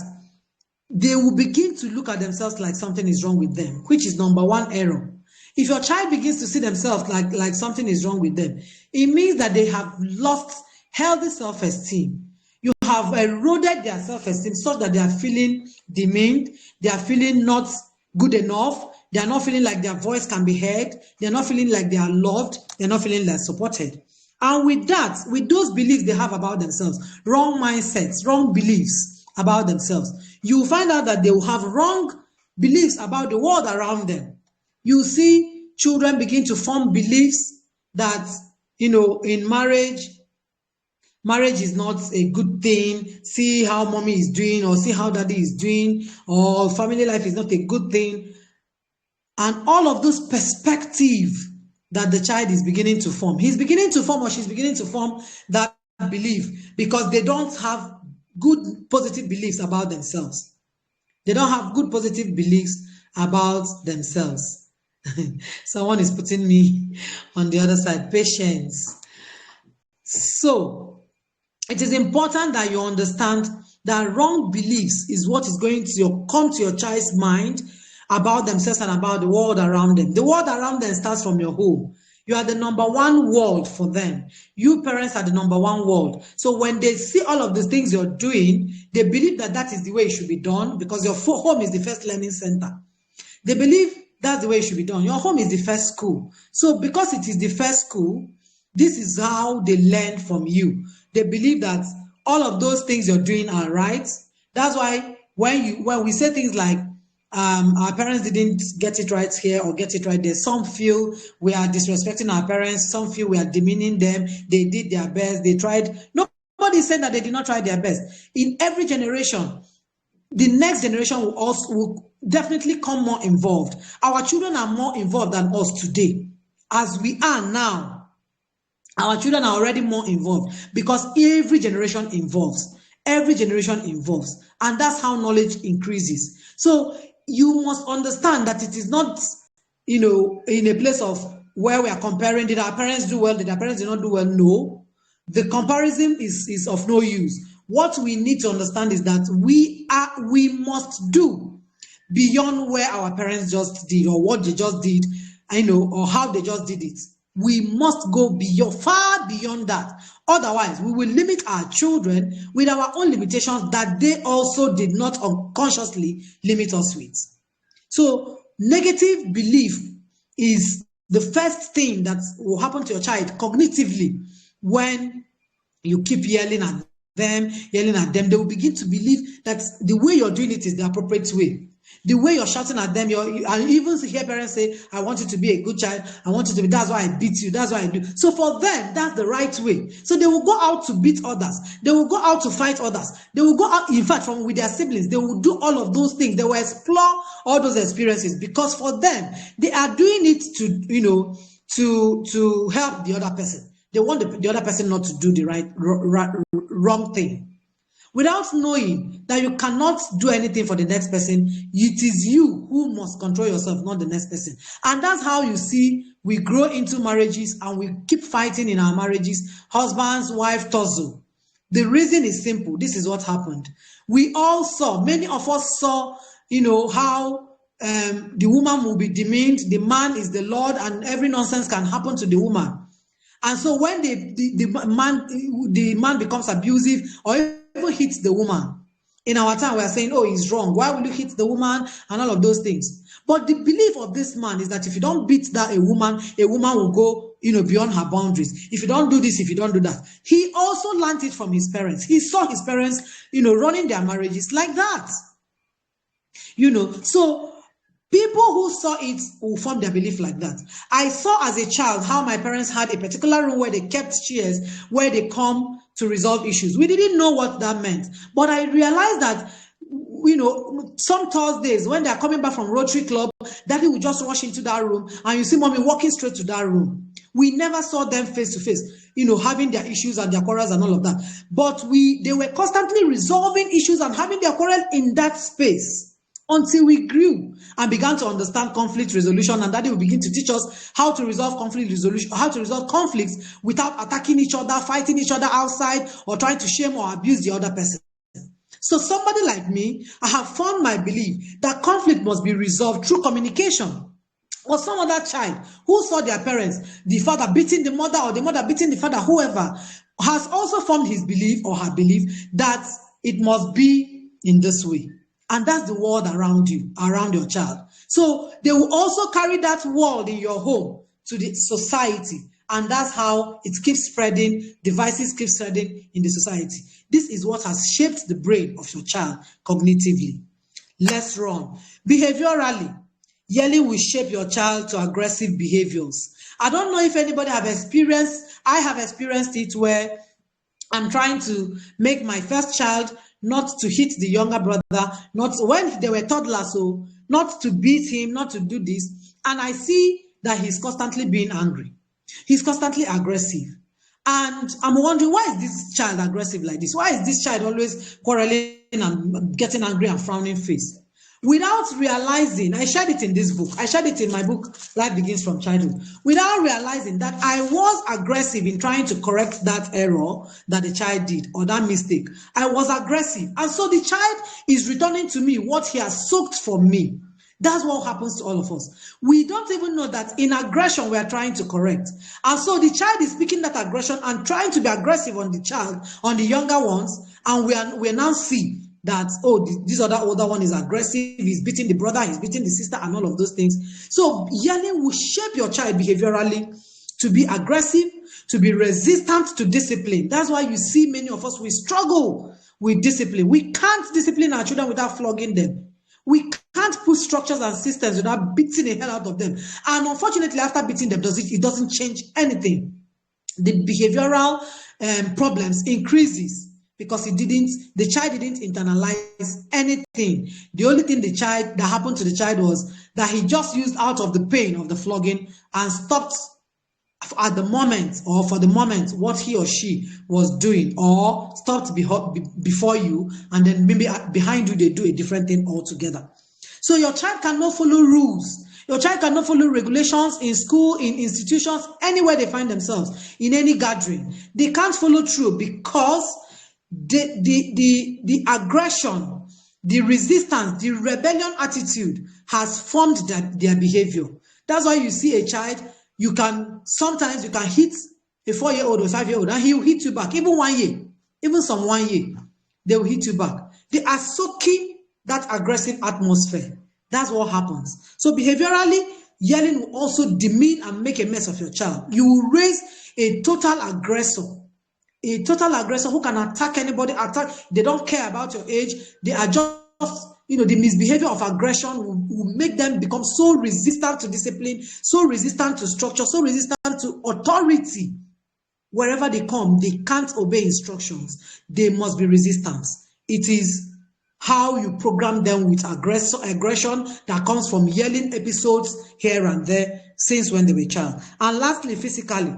S2: they will begin to look at themselves like something is wrong with them, which is number one error. If your child begins to see themselves like something is wrong with them, it means that they have lost healthy self-esteem. You have eroded their self-esteem such that they are feeling demeaned, they are feeling not good enough, they are not feeling like their voice can be heard, they are not feeling like they are loved, they are not feeling like supported. And with those beliefs they have about themselves, wrong mindsets, wrong beliefs about themselves, you will find out that they will have wrong beliefs about the world around them. You see children begin to form beliefs that, in marriage is not a good thing. See how mommy is doing, or see how daddy is doing, or family life is not a good thing. And all of those perspective that the child is beginning to form. He's beginning to form or she's beginning to form that belief because they don't have good positive beliefs about themselves. They don't have good positive beliefs about themselves. Someone is putting me on the other side. Patience. So, it is important that you understand that wrong beliefs is what is going to come to your child's mind about themselves and about the world around them. The world around them starts from your home. You are the number one world for them. You parents are the number one world. So when they see all of the things you're doing, they believe that that is the way it should be done, because your home is the first learning center. They believe that's the way it should be done. Your home is the first school. So because it is the first school, this is how they learn from you. They believe that all of those things you're doing are right. That's why when we say things like, our parents didn't get it right here or get it right there, some feel we are disrespecting our parents, some feel we are demeaning them. They did their best, they tried. Nobody said that they did not try their best. In every generation, the next generation will definitely come more involved. Our children are more involved than us today. As we are now, our children are already more involved, because every generation involves. Every generation involves. And that's how knowledge increases. So you must understand that it is not, in a place of where we are comparing, did our parents do well, did our parents not do well? No. The comparison is of no use. What we need to understand is that we must do beyond where our parents just did, or what they just did, or how they just did it. We must go far beyond that. Otherwise, we will limit our children with our own limitations that they also did not unconsciously limit us with. So, negative belief is the first thing that will happen to your child cognitively when you keep yelling at them. They will begin to believe that the way you're doing it is the appropriate way. The way you're shouting at them, I even hear parents say, I want you to be a good child. I want you to be, that's why I beat you. That's why I do. So for them, that's the right way. So they will go out to beat others. They will go out to fight others. They will go out, in fact, with their siblings. They will do all of those things. They will explore all those experiences, because for them, they are doing it to help the other person. They want the other person not to do the wrong thing. Without knowing that you cannot do anything for the next person, it is you who must control yourself, not the next person. And that's how you see we grow into marriages and we keep fighting in our marriages, husbands, wife, tussle. The reason is simple. This is what happened. We all saw, many of us saw, how the woman will be demeaned, the man is the Lord, and every nonsense can happen to the woman. And so when the man becomes abusive or even hits the woman, in our time we are saying, oh, he's wrong. Why will you hit the woman? And all of those things. But the belief of this man is that if you don't beat a woman will go, beyond her boundaries. If you don't do this, if you don't do that. He also learned it from his parents. He saw his parents, running their marriages like that. So people who saw it will form their belief like that. I saw as a child how my parents had a particular room where they kept chairs, where they come to resolve issues. We didn't know what that meant. But I realized that, some Thursdays when they're coming back from Rotary Club, daddy would just rush into that room and you see mommy walking straight to that room. We never saw them face to face, having their issues and their quarrels and all of that. But they were constantly resolving issues and having their quarrel in that space. Until we grew and began to understand conflict resolution, and daddy will begin to teach us how to resolve conflict resolution, how to resolve conflicts without attacking each other, fighting each other outside, or trying to shame or abuse the other person. So somebody like me, I have formed my belief that conflict must be resolved through communication. Or some other child who saw their parents, the father beating the mother or the mother beating the father, whoever, has also formed his belief or her belief that it must be in this way. And that's the world around you, around your child. So they will also carry that world in your home to the society. And that's how it keeps spreading, devices keep spreading in the society. This is what has shaped the brain of your child cognitively. Let's run. Behaviorally, yelling will shape your child to aggressive behaviors. I don't know if anybody have experienced, I have experienced it where I'm trying to make my first child not to hit the younger brother, not when they were toddlers, so not to beat him, not to do this. And I see that he's constantly being angry. He's constantly aggressive. And I'm wondering, why is this child aggressive like this? Why is this child always quarreling and getting angry and frowning face? without realizing, I shared it in this book, I shared it in my book, Life Begins from Childhood, without realizing that I was aggressive in trying to correct that error that the child did or that mistake. I was aggressive. And so the child is returning to me what he has soaked from me. That's what happens to all of us. We don't even know that in aggression we are trying to correct. And so the child is speaking that aggression and trying to be aggressive on the child, on the younger ones, and we now see that, oh, this other older one is aggressive, he's beating the brother, he's beating the sister, and all of those things. So yelling will shape your child behaviorally to be aggressive, to be resistant to discipline. That's why you see many of us, we struggle with discipline. We can't discipline our children without flogging them. We can't put structures and systems without beating the hell out of them. And unfortunately, after beating them, it doesn't change anything. The behavioral problems increases because the child didn't internalize anything. The only thing that happened to the child was that he just used out of the pain of the flogging and stopped at the moment, or for the moment, what he or she was doing, or stopped before you, and then maybe behind you they do a different thing altogether. So your child cannot follow rules. Your child cannot follow regulations in school, in institutions, anywhere they find themselves, in any gathering. They can't follow through because the aggression, the resistance, the rebellion attitude has formed their behavior. That's why you see a child, sometimes you can hit a 4-year-old or 5-year-old and he will hit you back. Even 1 year, even some 1 year, they will hit you back. They are soaking that aggressive atmosphere. That's what happens. So behaviorally, yelling will also demean and make a mess of your child. You will raise a total aggressor who can attack anybody, they don't care about your age. They are just, the misbehavior of aggression will make them become so resistant to discipline, so resistant to structure, so resistant to authority. Wherever they come, they can't obey instructions. They must be resistant. It is how you program them with aggression that comes from yelling episodes here and there since when they were a child. And lastly, physically,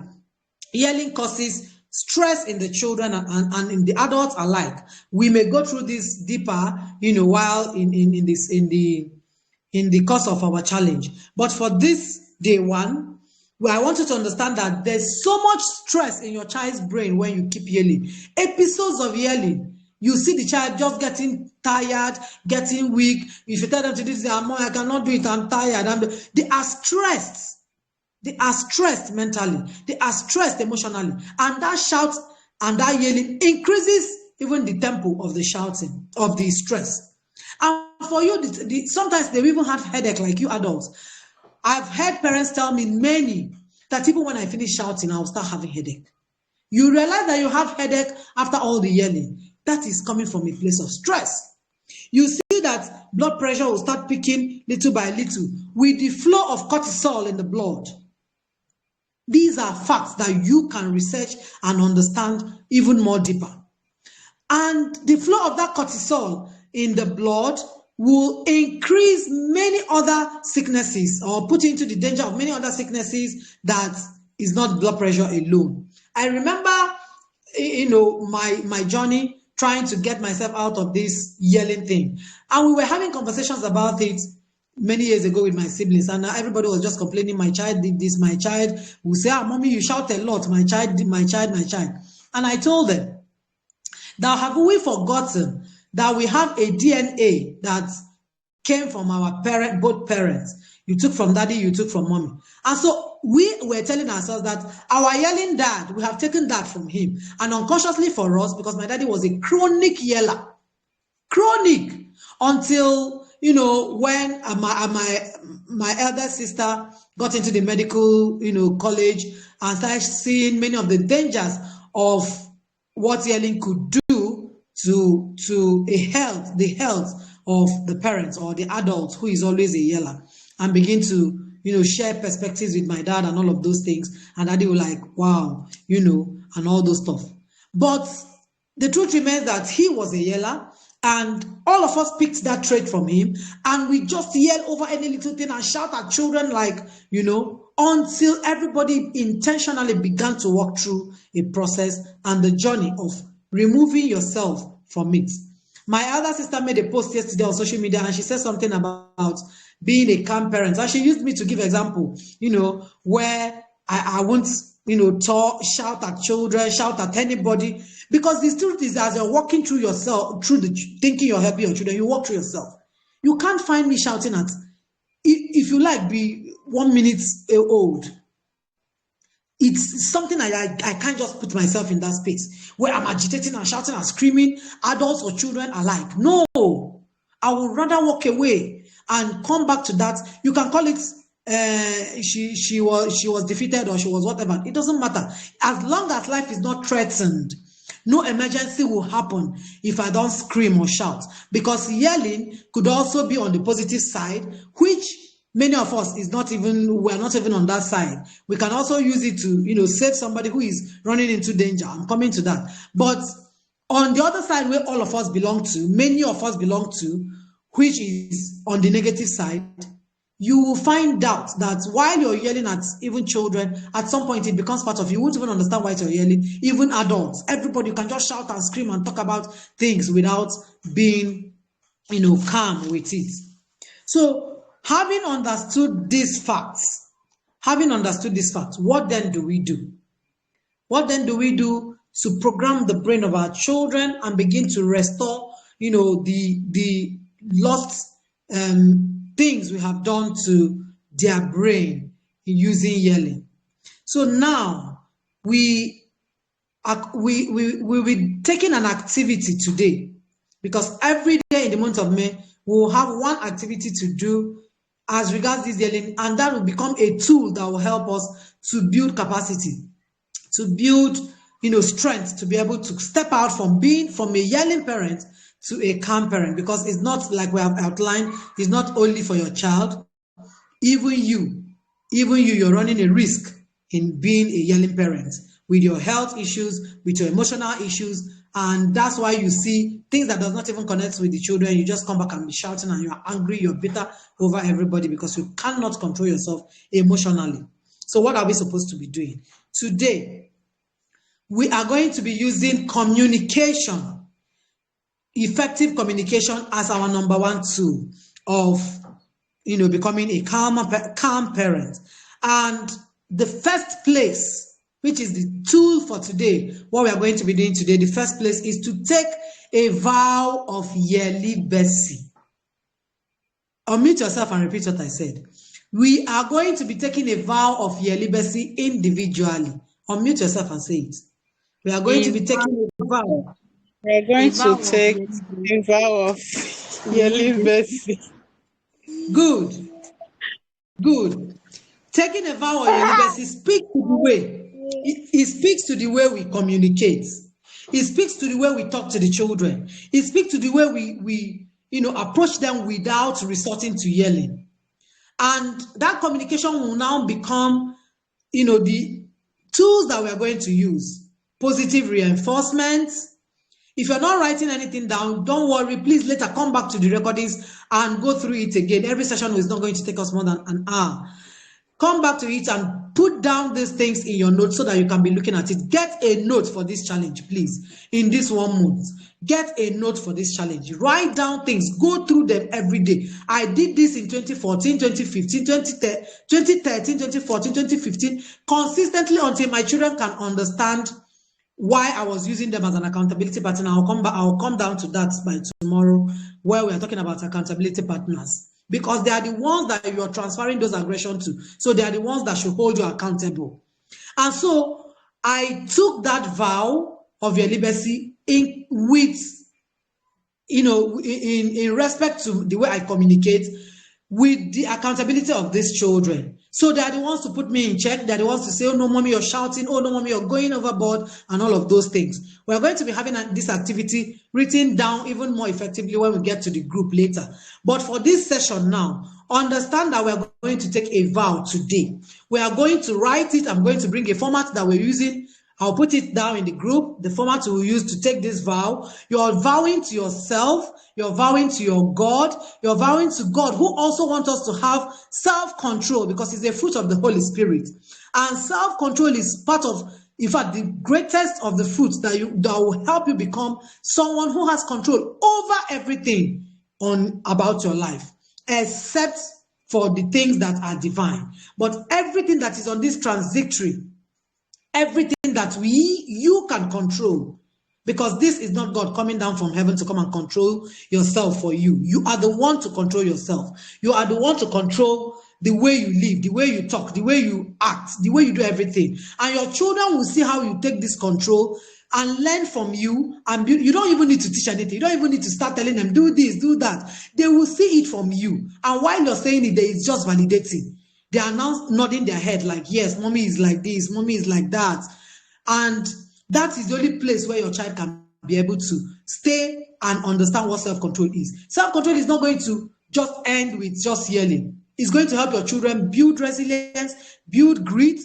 S2: yelling causes stress in the children and in the adults alike. We may go through this deeper, while in the course of our challenge. But for this day one, I want you to understand that there's so much stress in your child's brain when you keep yelling. Episodes of yelling, you see the child just getting tired, getting weak. If you tell them to do this, I cannot do it, I'm tired. They are stressed. They are stressed mentally. They are stressed emotionally. And that shout and that yelling increases even the tempo of the shouting, of the stress. And for you, sometimes they even have headache like you adults. I've heard parents tell me that even when I finish shouting, I'll start having headache. You realize that you have headache after all the yelling. That is coming from a place of stress. You see that blood pressure will start peaking little by little with the flow of cortisol in the blood. These are facts that you can research and understand even more deeper. And the flow of that cortisol in the blood will increase many other sicknesses, or put you into the danger of many other sicknesses that is not blood pressure alone. I remember, my journey trying to get myself out of this yelling thing. And we were having conversations about it many years ago with my siblings, and everybody was just complaining, my child did this, my child will say, mommy, you shout a lot, my child did, my child. And I told them, that have we forgotten that we have a DNA that came from our both parents? You took from daddy, you took from mommy. And so we were telling ourselves that our yelling dad, we have taken that from him. And unconsciously for us, because my daddy was a chronic yeller. Chronic. Until, when my elder sister got into the medical, college and started seeing many of the dangers of what yelling could do to the health of the parents or the adult who is always a yeller, and begin to share perspectives with my dad and all of those things, and daddy will like, wow, and all those stuff. But the truth remains that he was a yeller, and all of us picked that trait from him, and we just yell over any little thing and shout at children like, until everybody intentionally began to walk through a process and the journey of removing yourself from it. My other sister made a post yesterday on social media, and she said something about being a calm parent. And she used me to give example, where I won't, talk, shout at children, shout at anybody. Because the truth is, as you're walking through yourself, through the thinking you're helping your children, you walk through yourself. You can't find me shouting at, if you like, be 1 minute old. It's something I can't just put myself in that space where I'm agitating and shouting and screaming, adults or children alike. No, I would rather walk away and come back to that. You can call it she was defeated or she was whatever. It doesn't matter. As long as life is not threatened, no emergency will happen if I don't scream or shout. Because yelling could also be on the positive side, which many of us we're not even on that side. We can also use it to, save somebody who is running into danger. I'm coming to that. But on the other side, where all of us belong to, many of us belong to, which is on the negative side, you will find out that while you're yelling at even children, at some point it becomes part of you. You won't even understand why you're yelling. Even adults, everybody can just shout and scream and talk about things without being, calm with it. So, having understood these facts, what then do we do? What then do we do to program the brain of our children and begin to restore, the lost things we have done to their brain using yelling? So now we will be taking an activity today, because every day in the month of May we will have one activity to do as regards this yelling, and that will become a tool that will help us to build capacity, to build, strength, to be able to step out from being from a yelling parent to a calm parent. Because it's not, like we have outlined, it's not only for your child. Even you're running a risk in being a yelling parent with your health issues, with your emotional issues. And that's why you see things that does not even connect with the children. You just come back and be shouting, and you're angry, you're bitter over everybody because you cannot control yourself emotionally. So what are we supposed to be doing? Today, we are going to be using communication, effective communication, as our number one tool of, becoming a calm parent. And the first place, which is the tool for today, what we are going to be doing today, the first place is to take a vow of yelibacy. Unmute yourself and repeat what I said. We are going to be taking a vow of yelibacy individually. Unmute yourself and say it. We are going to be taking a vow.
S1: We are going to take a vow of yelibacy. Good. Taking a vow of yelibacy speaks to the way. It speaks to the way we communicate. It speaks to the way we talk to the children. It speaks to the way we approach them without resorting to yelling. And that communication will now become, the tools that we are going to use. Positive reinforcement. If you're not writing anything down, don't worry. Please later come back to the recordings and go through it again. Every session is not going to take us more than an hour. Come back to it and put down these things in your notes so that you can be looking at it. Get a note for this challenge, please. In this 1 month, get a note for this challenge. Write down things. Go through them every day. I did this in 2014, 2015, 2013, 2014, 2015, consistently until my children can understand why I was using them as an accountability partner. I'll come down to that by tomorrow, where we are talking about accountability partners. Because they are the ones that you are transferring those aggressions to. So they are the ones that should hold you accountable. And so I took that vow of yelibacy in respect to the way I communicate with the accountability of these children. So they are the ones to put me in check. They are the ones to say, oh no, mommy, you're shouting. Oh no, mommy, you're going overboard, and all of those things. We're going to be having this activity written down even more effectively when we get to the group later. But for this session now, understand that we're going to take a vow today. We are going to write it. I'm going to bring a format that we're using. I'll put it down in the group, the format we'll use to take this vow. You're vowing to yourself, you're vowing to your God, you're vowing to God, who also wants us to have self-control, because it's a fruit of the Holy Spirit. And self-control is part of in fact, the greatest of the fruits that will help you become someone who has control over everything about your life, except for the things that are divine. But everything that is on this transitory, everything that you can control, because this is not God coming down from heaven to come and control yourself for you. You are the one to control yourself. You are the one to control the way you live, the way you talk, the way you act, the way you do everything. And your children will see how you take this control and learn from you. And you don't even need to teach anything. You don't even need to start telling them, do this, do that. They will see it from you. And while you're saying it, it's just validating. They are now nodding their head like, yes, mommy is like this, mommy is like that. And that is the only place where your child can be able to stay and understand what self-control is. Self-control is not going to just end with just yelling. It's going to help your children build resilience, build grit,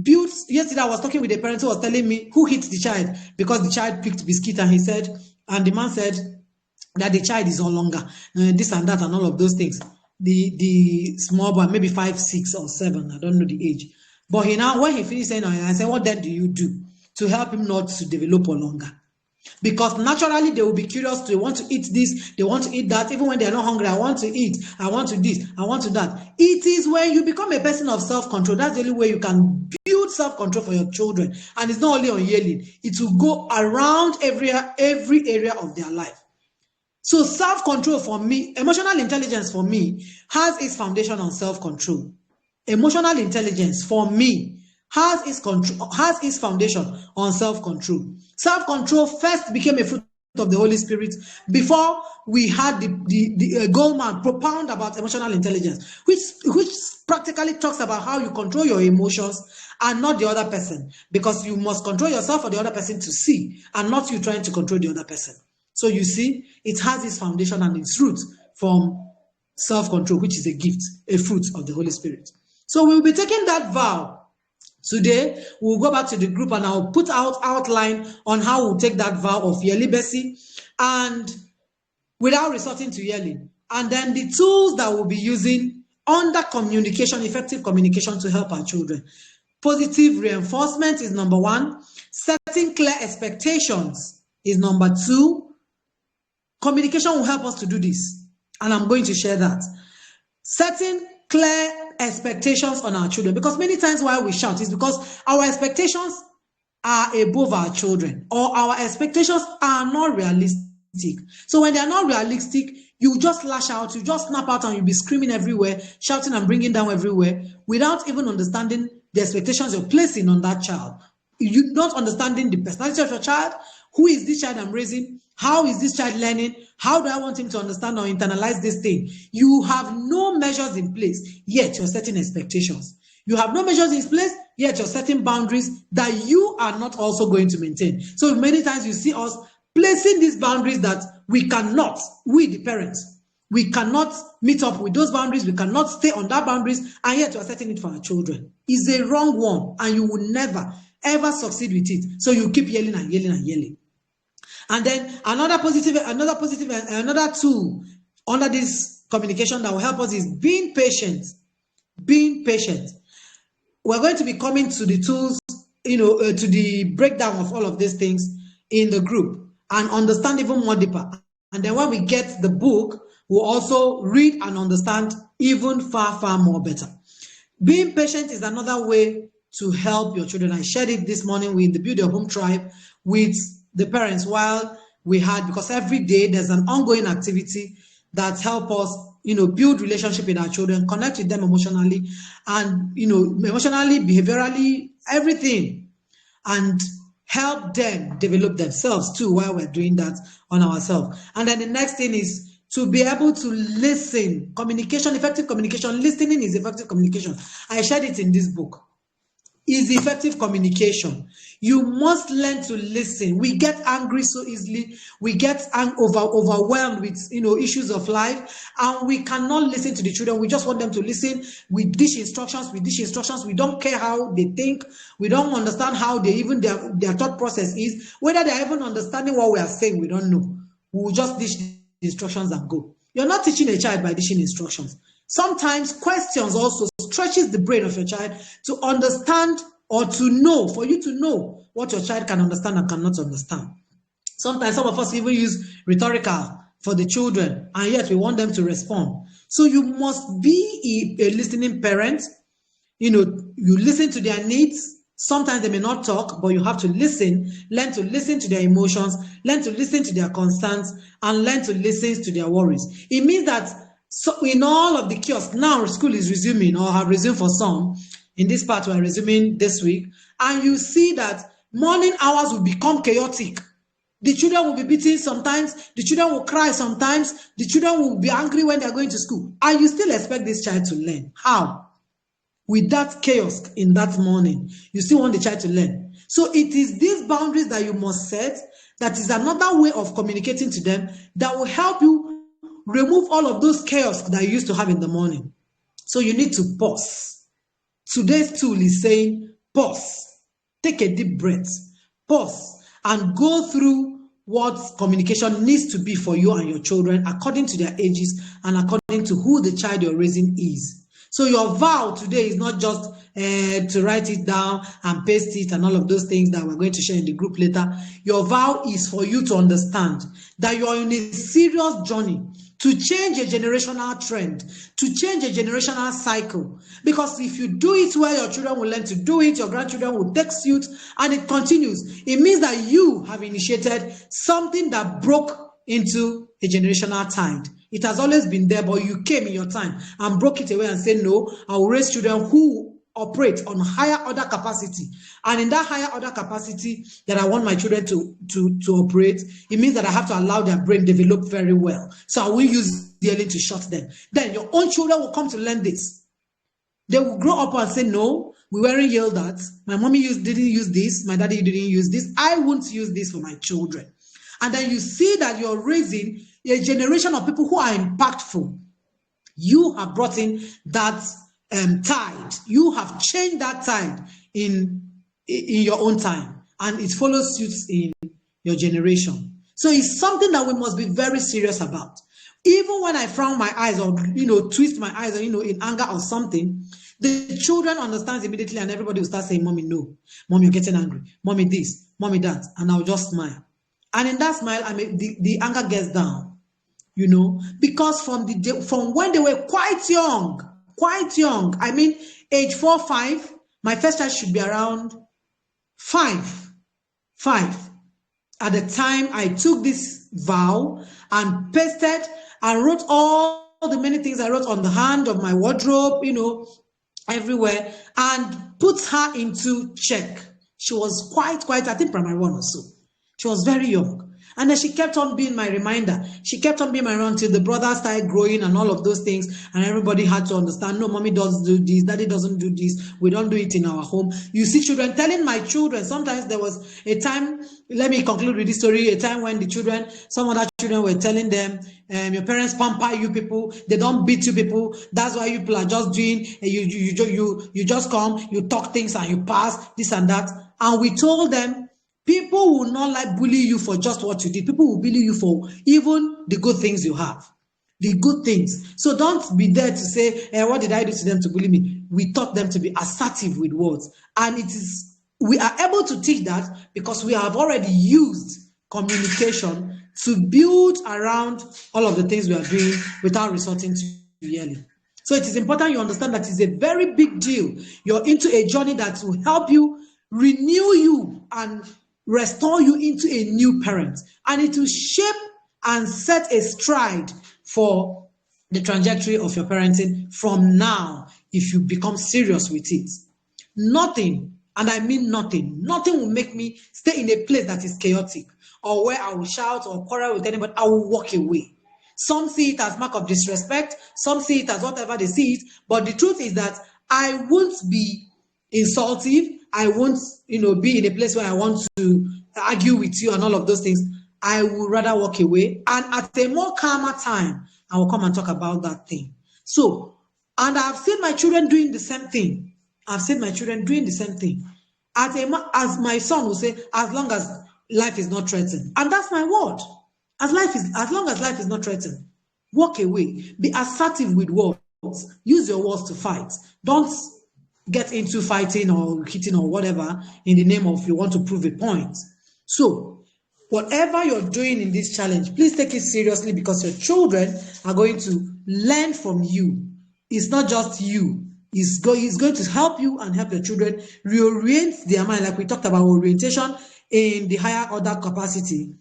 S1: build. Yesterday I was talking with a parent who was telling me who hit the child because the child picked biscuit, and the man said that the child is no longer this and that and all of those things. The small boy, maybe 5, 6, or 7, I don't know the age. But when he finished saying, I said, what then do you do to help him not to develop longer? Because naturally they will be curious. They want to eat this, they want to eat that. Even when they are not hungry, I want to eat, I want to this, I want to that. It is when you become a person of self-control. That's the only way you can build self-control for your children. And it's not only on yelling, it will go around every area of their life. So self-control for me, emotional intelligence for me, has its foundation on self-control. Emotional intelligence for me has its foundation on self-control. Self-control first became a fruit of the Holy Spirit before we had the Goldman propound about emotional intelligence, which practically talks about how you control your emotions and not the other person, because you must control yourself for the other person to see, and not you trying to control the other person. So you see, it has its foundation and its root from self-control, which is a gift, a fruit of the Holy Spirit. So we'll be taking that vow. Today, we'll go back to the group and I'll put out outline on how we'll take that vow of yelibacy, and without resorting to yelling. And then the tools that we'll be using under communication, effective communication, to help our children. Positive reinforcement is number 1. Setting clear expectations is number 2. Communication will help us to do this, and I'm going to share that. Setting clear expectations on our children, because many times why we shout is because our expectations are above our children, or our expectations are not realistic. So when they are not realistic, you just lash out, you just snap out, and you'll be screaming everywhere, shouting and bringing down everywhere, without even understanding the expectations you're placing on that child. You're not understanding the personality of your child. Who is this child I'm raising? How is this child learning? How do I want him to understand or internalize this thing? You have no measures in place, yet you're setting expectations. You have no measures in place, yet you're setting boundaries that you are not also going to maintain. So many times you see us placing these boundaries that we cannot, we the parents, we cannot meet up with those boundaries, we cannot stay on that boundaries, and yet you're setting it for our children. It's a wrong one, and you will never, ever succeed with it. So you keep yelling and yelling and yelling. And then another tool under this communication that will help us is being patient. Being patient. We're going to be coming to the tools, to the breakdown of all of these things in the group and understand even more deeper. And then when we get the book, we'll also read and understand even far, far more better. Being patient is another way to help your children. I shared it this morning with the Build Your Home Tribe with the parents while we had, because every day there's an ongoing activity that help us, build relationship with our children, connect with them emotionally, and, emotionally, behaviorally, everything, and help them develop themselves too while we're doing that on ourselves. And then the next thing is to be able to listen. Communication, effective communication, listening is effective communication. I shared it in this book. Is effective communication. You must learn to listen. We get angry so easily. We get overwhelmed with issues of life, and we cannot listen to the children. We just want them to listen. We dish instructions. We don't care how they think. We don't understand how they even their thought process is. Whether they're even understanding what we are saying, we don't know. We will just dish the instructions and go. You're not teaching a child by dishing instructions. Sometimes questions also stretches the brain of your child to understand or to know, for you to know what your child can understand and cannot understand. Sometimes some of us even use rhetorical for the children, and yet we want them to respond. So you must be a listening parent. You listen to their needs. Sometimes they may not talk, but you have to listen, learn to listen to their emotions, learn to listen to their concerns, and learn to listen to their worries. It means that in all of the kiosks, now school is resuming or have resumed for some. In this part, we are resuming this week. And you see that morning hours will become chaotic. The children will be beaten sometimes. The children will cry sometimes. The children will be angry when they are going to school. And you still expect this child to learn. How? With that chaos in that morning, you still want the child to learn. So it is these boundaries that you must set. That is another way of communicating to them that will help you remove all of those chaos that you used to have in the morning. So you need to pause. Today's tool is saying pause. Take a deep breath. Pause and go through what communication needs to be for you and your children according to their ages and according to who the child you're raising is. So your vow today is not just to write it down and paste it and all of those things that we're going to share in the group later. Your vow is for you to understand that you're in a serious journey to change a generational trend, to change a generational cycle. Because if you do it well, your children will learn to do it, your grandchildren will take suit, and it continues. It means that you have initiated something that broke into a generational tide. It has always been there, but you came in your time and broke it away and said, no, I will raise children who operate on higher order capacity. And in that higher order capacity that I want my children to operate, it means that I have to allow their brain develop very well. So I will use yelling to shut them. Then your own children will come to learn this. They will grow up and say, no, we weren't yelled at. My mommy didn't use this. My daddy didn't use this. I won't use this for my children. And then you see that you're raising a generation of people who are impactful. You have brought in that tide. You have changed that tide in your own time. And it follows suit in your generation. So it's something that we must be very serious about. Even when I frown my eyes or, twist my eyes or, in anger or something, the children understand immediately and everybody will start saying, Mommy, no. Mommy, you're getting angry. Mommy, this. Mommy, that. And I'll just smile. And in that smile, the anger gets down. Because from when they were quite young, I mean, age 4, 5, my first child should be around 5. At the time I took this vow and pasted and wrote all the many things I wrote on the hand of my wardrobe, everywhere, and put her into check. She was quite, I think primary 1 or so. She was very young. And then she kept on being my reminder. She kept on being my reminder until the brothers started growing and all of those things. And everybody had to understand, no, mommy doesn't do this, daddy doesn't do this. We don't do it in our home. You see children telling my children, sometimes there was a time, let me conclude with this story, a time when some other children were telling them, your parents pamper you people, they don't beat you people. That's why you people are just doing, you just come, you talk things and you pass, this and that. And we told them, people will not bully you for just what you did. People will bully you for even the good things you have. The good things. So don't be there to say, what did I do to them to bully me? We taught them to be assertive with words. And we are able to teach that because we have already used communication to build around all of the things we are doing without resorting to yelling. So it is important you understand that it's a very big deal. You're into a journey that will help you, renew you, and restore you into a new parent, and it will shape and set a stride for the trajectory of your parenting from now if you become serious with it. Nothing, and I mean nothing will make me stay in a place that is chaotic or where I will shout or quarrel with anybody. I will walk away. Some see it as mark of disrespect, some see it as whatever they see it, but the truth is that I won't be insultive. I won't, be in a place where I want to argue with you and all of those things. I would rather walk away. And at a more calmer time, I will come and talk about that thing. So, and I've seen my children doing the same thing. As my son will say, as long as life is not threatened. And that's my word. As long as life is not threatened, walk away. Be assertive with words. Use your words to fight. Don't get into fighting or hitting or whatever in the name of you want to prove a point. So, whatever you're doing in this challenge, please take it seriously because your children are going to learn from you. It's not just you. It's going to help you and help your children reorient their mind, like we talked about orientation in the higher order capacity.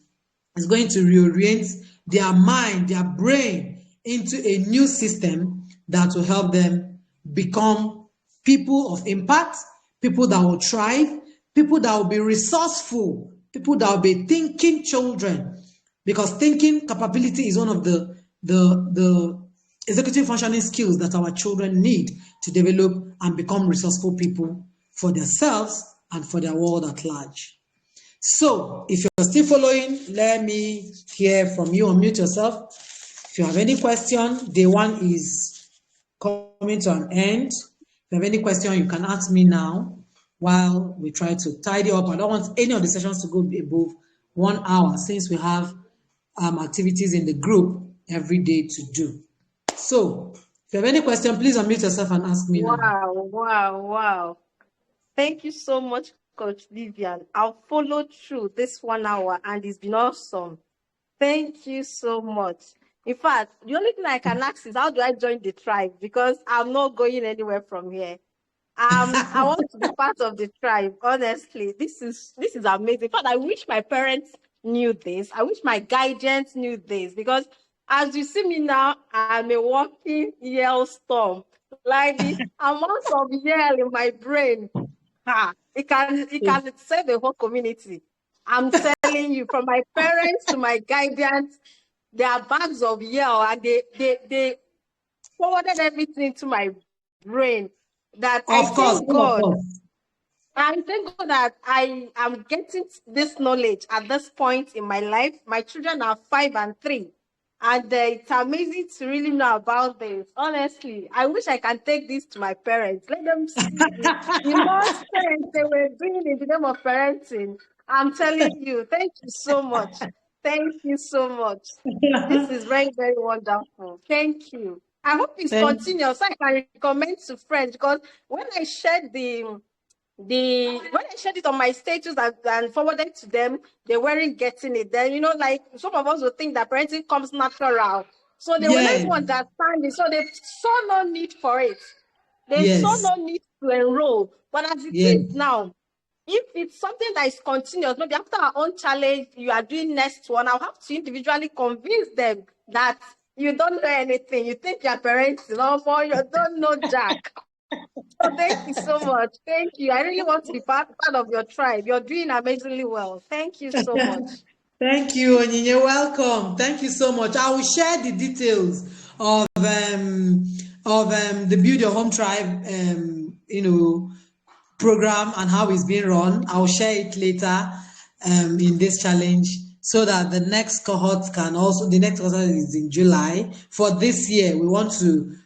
S1: It's going to reorient their mind, their brain into a new system that will help them become people of impact, people that will thrive, people that will be resourceful, people that will be thinking children. Because thinking capability is one of the executive functioning skills that our children need to develop and become resourceful people for themselves and for their world at large. So, if you're still following, let me hear from you. Unmute yourself. If you have any question, day one is coming to an end. If you have any question, you can ask me now while we try to tidy up. I don't want any of the sessions to go above 1 hour since we have activities in the group every day to do. So, if you have any question, please unmute yourself and ask me now.
S4: Wow. Thank you so much, Coach Vivian. I'll follow through this 1 hour and it's been awesome. Thank you so much. In fact, the only thing I can ask is how do I join the tribe? Because I'm not going anywhere from here. I want to be part of the tribe. Honestly, this is amazing. In fact, I wish my parents knew this. I wish my guardians knew this because as you see me now, I'm a walking yell storm. Like the amount of yell in my brain, it can save the whole community. I'm telling you, from my parents to my guardians, there are bags of yell, and they forwarded everything to my brain. That I thank God. I thank God that I am getting this knowledge at this point in my life. My children are 5 and 3. And it's amazing to really know about this. Honestly, I wish I can take this to my parents. Let them see the nonsense they were doing in the name of parenting. I'm telling you, thank you so much. Thank you so much. This is very, very wonderful. Thank you. I hope it's continuous so I can recommend to friends because when I shared when I shared it on my status and forwarded to them, they weren't getting it. Then, like some of us would think that parenting comes natural. So they will not understand it. So they saw no need for it. They saw no need to enroll. But as it is now, if it's something that is continuous, maybe after our own challenge, you are doing next one, I'll have to individually convince them that you don't know anything. You think your parents know more, you don't know Jack. So thank you so much. Thank you. I really want to be part of your tribe. You're doing amazingly well. Thank you so much.
S1: Thank you, Onyinye. Welcome. Thank you so much. I will share the details of the Build Your Home Tribe, program and how it's being run. I'll share it later in this challenge so that the next cohort the next cohort is in July. For this year, we want to,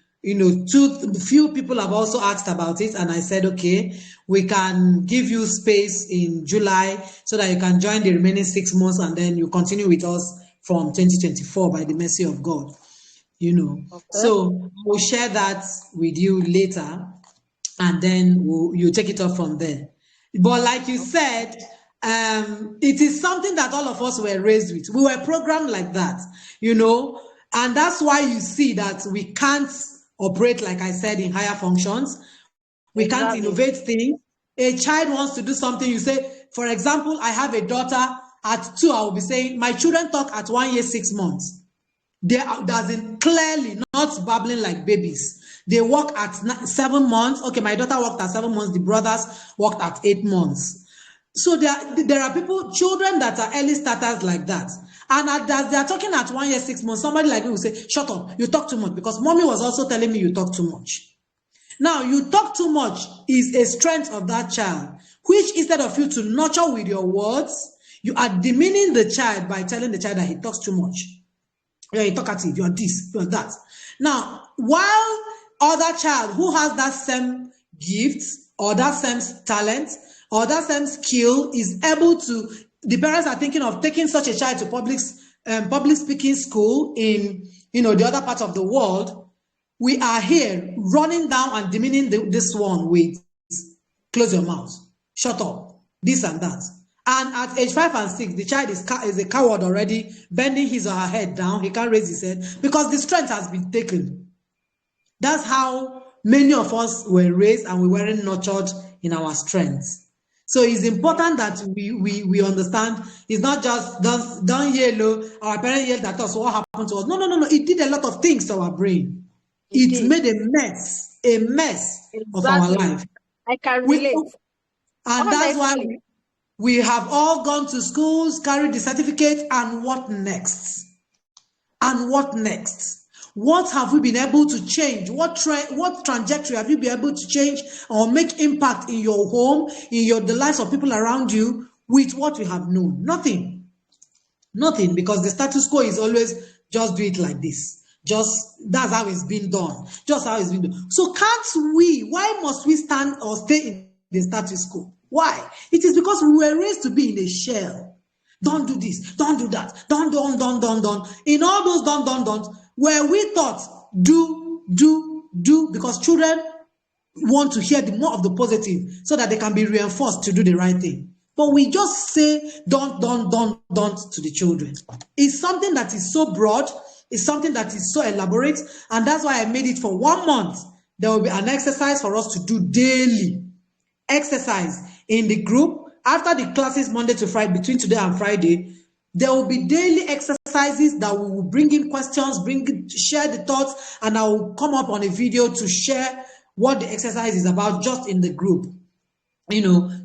S1: few people have also asked about it, and I said, okay, we can give you space in July so that you can join the remaining 6 months and then you continue with us from 2024 by the mercy of God. Okay. So we'll share that with you later and then you take it off from there. But like you said, it is something that all of us were raised with. We were programmed like that, and that's why you see that we can't operate, like I said, in higher functions. We can't innovate things. A child wants to do something, you say, for example, I have a daughter at 2, I will be saying, my children talk at 1 year, 6 months. They are clearly not babbling like babies. They walk at 7 months. Okay, my daughter walked at 7 months. The brothers walked at 8 months. So there are children that are early starters like that. And as they are talking at 1 year, 6 months, somebody like me will say, shut up, you talk too much. Because mommy was also telling me you talk too much. Now, you talk too much is a strength of that child, which instead of you to nurture with your words, you are demeaning the child by telling the child that he talks too much. You're talkative, you're this, you're that. Now, while other child who has that same gift or that same talent or that same skill is able to, the parents are thinking of taking such a child to public speaking school in the other part of the world. We are here running down and demeaning this one with close your mouth, shut up, this and that. And at age 5 and 6, the child is a coward already, bending his or her head down. He can't raise his head because the strength has been taken. That's how many of us were raised, and we weren't nurtured in our strengths. So it's important that we understand. It's not just don't yellow. Our parents yelled at us. What happened to us? No. It did a lot of things to our brain. It made a mess of our life.
S4: I can relate.
S1: And that's why we have all gone to schools, carried the certificate, and what next? And what next? What have we been able to change? What trajectory have you been able to change or make impact in your home, in the lives of people around you with what we have known? Nothing. Nothing, because the status quo is always just do it like this. That's how it's been done. Just how it's been done. So why must we stand or stay in the status quo? Why? It is because we were raised to be in a shell. Don't do this, don't do that, don't. In all those don't, where we thought do, because children want to hear more of the positive so that they can be reinforced to do the right thing. But we just say don't to the children. It's something that is so broad, it's something that is so elaborate, and that's why I made it for 1 month. There will be an exercise for us to do daily. Exercise in the group. After the classes Monday to Friday, between today and Friday, there will be daily exercises that we will bring in questions, share the thoughts, and I will come up on a video to share what the exercise is about just in the group,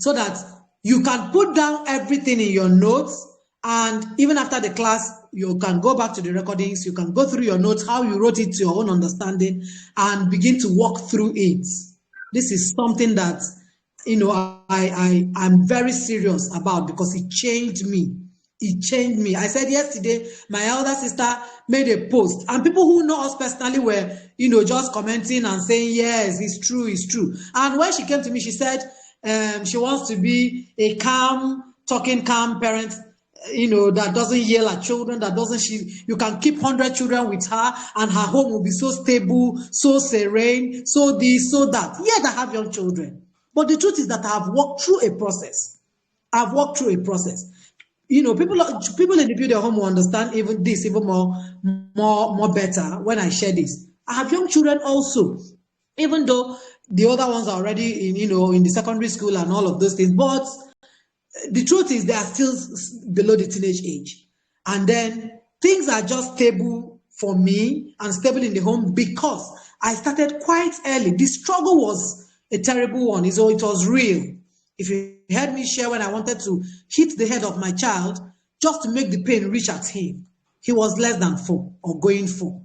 S1: so that you can put down everything in your notes, and even after the class, you can go back to the recordings, you can go through your notes, how you wrote it to your own understanding, and begin to walk through it. This is something that I'm very serious about, because it changed me. It changed me. I said yesterday, my elder sister made a post, and people who know us personally were, just commenting and saying, yes, it's true. And when she came to me, she said she wants to be a calm parent, that doesn't yell at children, you can keep 100 children with her, and her home will be so stable, so serene, so this, so that. Yes, I have young children. But the truth is that I've walked through a process. People in the building home will understand even more better when I share this. I have young children also, even though the other ones are already in the secondary school and all of those things. But the truth is they are still below the teenage age. And then things are just stable for me and stable in the home because I started quite early. The struggle was a terrible one, so it was real. If you heard me share when I wanted to hit the head of my child just to make the pain reach at him, he was less than 4 or going 4.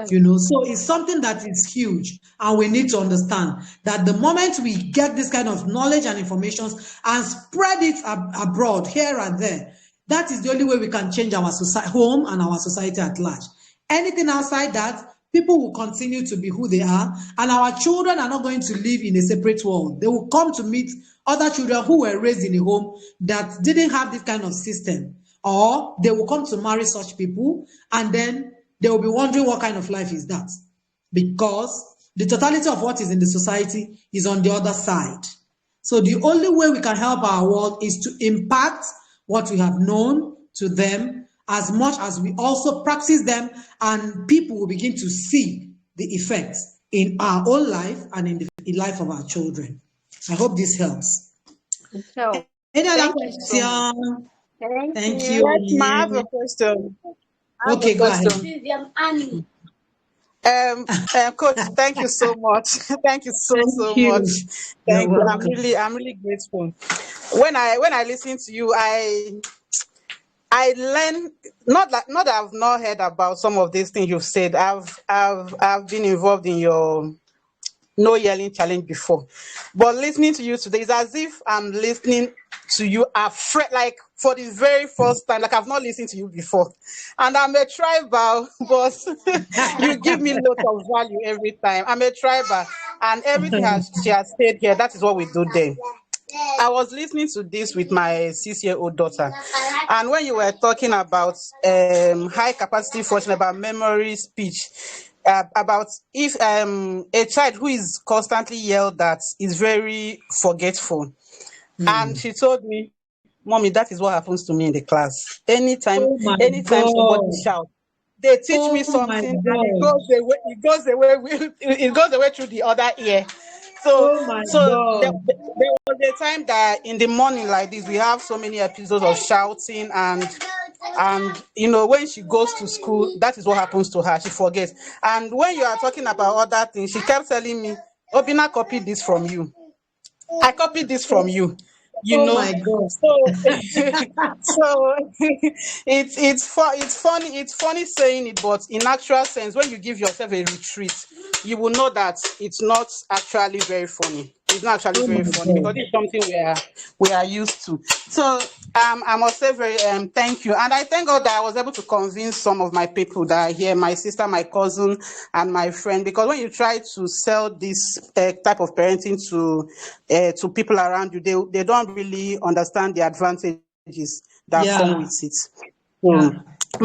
S1: So it's something that is huge, and we need to understand that the moment we get this kind of knowledge and information and spread it abroad here and there, that is the only way we can change our home and our society at large. Anything outside that, people will continue to be who they are, and our children are not going to live in a separate world. They will come to meet other children who were raised in a home that didn't have this kind of system, or they will come to marry such people, and then they will be wondering what kind of life is that, because the totality of what is in the society is on the other side. So the only way we can help our world is to impact what we have known to them, as much as we also practice them, and people will begin to see the effects in our own life and in the life of our children. I hope this helps. Any other question? Thank you.
S5: Yes, I have a question.
S1: Okay, go ahead.
S5: Coach, thank you so much. Thank you so much. Thank you. I'm really grateful. When I listen to you, I learn, not that I've not heard about some of these things you've said. I've been involved in your no yelling challenge before, but listening to you today is as if I'm listening to you afresh, like for the very first time. Like I've not listened to you before, and I'm a tribal, but you give me lots of value every time. I'm a tribal, and everything she has said here, that is what we do there. I was listening to this with my 6-year-old daughter, and when you were talking about high capacity function, about memory, speech, about if a child who is constantly yelled at is very forgetful. And she told me, Mommy, that is what happens to me in the class. Anytime,
S2: Oh my
S5: anytime somebody
S2: God.
S5: shouts, they teach me
S2: Oh my
S5: something and
S2: God.
S5: it goes away through the other ear. So
S2: Oh my
S5: there
S2: God.
S5: was a time that in the morning like this we have so many episodes of shouting, and when she goes to school, that is what happens to her. She forgets. And when you are talking about other things, she kept telling me, Obina copied this from you. I copied this from you. You
S2: Oh
S5: know,
S2: my God.
S5: so so it's funny saying it, but in actual sense, when you give yourself a retreat, you will know that it's not actually very funny. It's not actually
S2: Oh
S5: very
S2: my
S5: funny because
S2: God.
S5: it's something we are used to. So I must say very thank you, and I thank God that I was able to convince some of my people that are here, my sister, my cousin, and my friend. Because when you try to sell this type of parenting to people around you, they don't really understand the advantages that come
S2: Yeah.
S5: with it.
S2: Yeah.
S5: So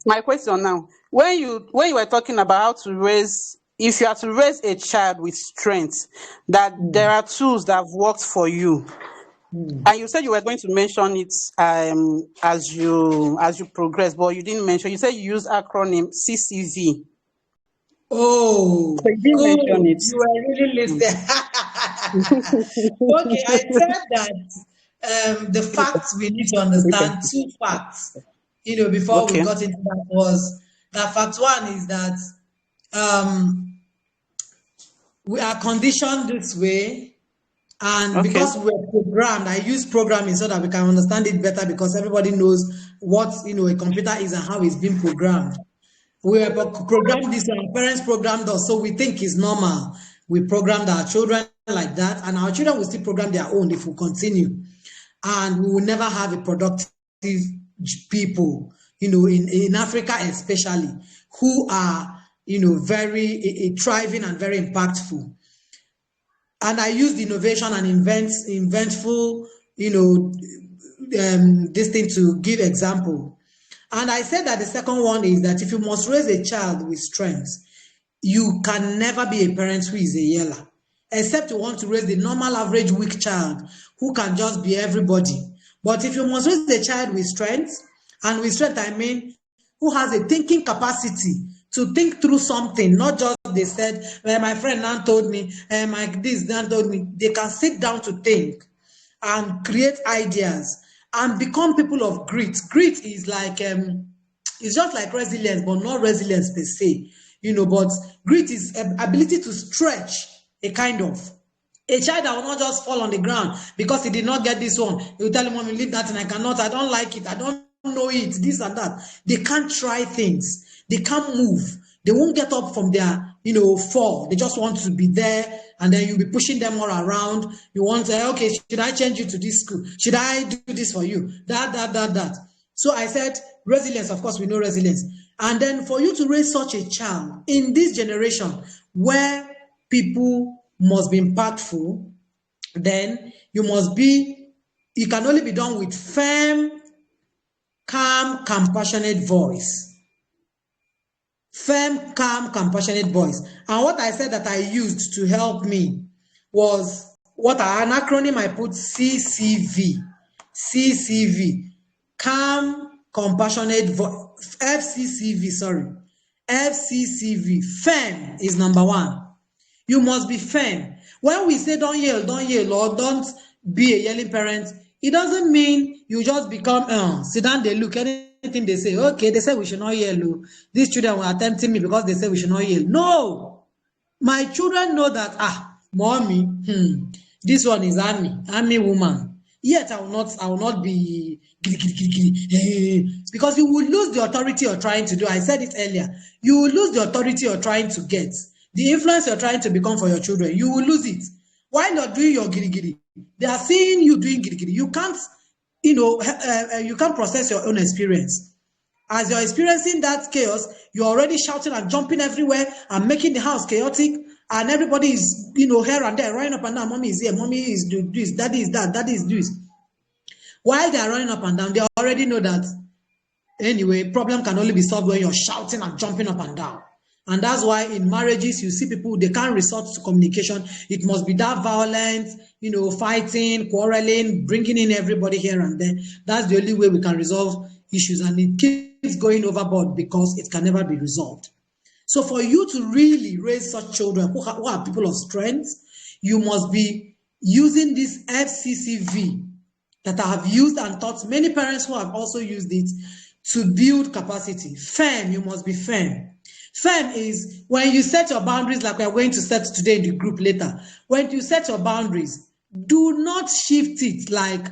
S5: my question now, when you were talking about how to raise, if you are to raise a child with strength, that there are tools that have worked for you, and you said you were going to mention it as you progress, but you didn't mention. You said you use acronym CCV.
S2: Oh,
S5: So you didn't mention
S2: good.
S5: it.
S2: You are really listening. Okay, I said that the facts we need to understand, two facts, before we
S5: Okay.
S2: got into that was that fact one is that um, we are conditioned this way. And
S5: Okay.
S2: because we're programmed, I use programming so that we can understand it better because everybody knows what a computer is and how it's been programmed. We were programmed this way, our parents programmed us, so we think it's normal. We programmed our children like that, and our children will still program their own if we continue. And we will never have a productive people, in Africa especially, who are, very thriving and very impactful. And I used innovation and inventful, this thing to give example. And I said that the second one is that if you must raise a child with strength, you can never be a parent who is a yeller, except you want to raise the normal average weak child who can just be everybody. But if you must raise a child with strength, and with strength I mean who has a thinking capacity to think through something, not just they said, well, my friend now told me, my this now told me. They can sit down to think and create ideas and become people of grit. Grit is like it's just like resilience, but not resilience per se, but grit is ability to stretch a kind of. A child that will not just fall on the ground because he did not get this one. He will tell him, Mommy, leave that and I cannot, I don't like it, I don't know it, this and that. They can't try things. They can't move. They won't get up from their, fall. They just want to be there, and then you'll be pushing them all around. You want to say, okay, should I change you to this school? Should I do this for you? That. So I said, resilience, of course, we know resilience. And then for you to raise such a child in this generation where people must be impactful, then it can only be done with firm, calm, compassionate voice. Firm, calm, compassionate voice. And what I said that I used to help me was an acronym I put CCV. CCV. Calm, compassionate voice. FCCV, sorry. FCCV. Firm is number one. You must be firm. When we say don't yell, or don't be a yelling parent, it doesn't mean you just become sit down, they look anything they say. Okay, they say we should not yell. These children were attempting me because they say we should not yell. No, my children know that mommy, this one is army woman. Yet I will not be because you will lose the authority you're trying to do. I said it earlier. You will lose the authority you're trying to get. The influence you're trying to become for your children, you will lose it. While you're doing your giri, they are seeing you doing giri. You can't, you can't process your own experience. As you're experiencing that chaos, you're already shouting and jumping everywhere and making the house chaotic, and everybody is, here and there, running up and down. Mommy is here, mommy is doing this, daddy is that, daddy is this. While they are running up and down, they already know that, anyway, problem can only be solved when you're shouting and jumping up and down. And that's why in marriages, you see people, they can't resort to communication. It must be that violence, fighting, quarreling, bringing in everybody here and there. That's the only way we can resolve issues. And it keeps going overboard because it can never be resolved. So for you to really raise such children who are people of strength, you must be using this FCCV that I have used and taught many parents who have also used it to build capacity. Firm, you must be firm. Firm is when you set your boundaries, like we are going to set today in the group later. When you set your boundaries, do not shift it like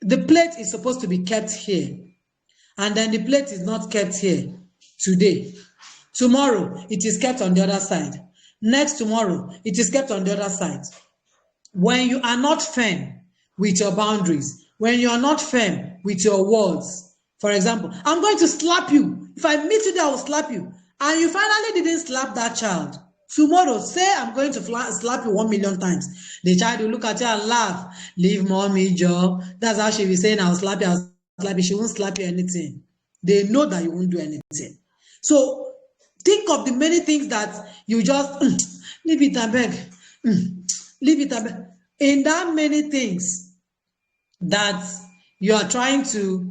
S2: the plate is supposed to be kept here, and then the plate is not kept here today. Tomorrow, it is kept on the other side. Next tomorrow, it is kept on the other side. When you are not firm with your boundaries, when you are not firm with your words, for example, I'm going to slap you. If I meet you there, I will slap you. And you finally didn't slap that child. Tomorrow, say I'm going to slap you 1 million times. The child will look at you and laugh. Leave mommy, Joe. That's how she will be saying, I'll slap you, I'll slap you. She won't slap you anything. They know that you won't do anything. So think of the many things that you just, leave it, I beg. Leave it, I beg. In that many things that you are trying to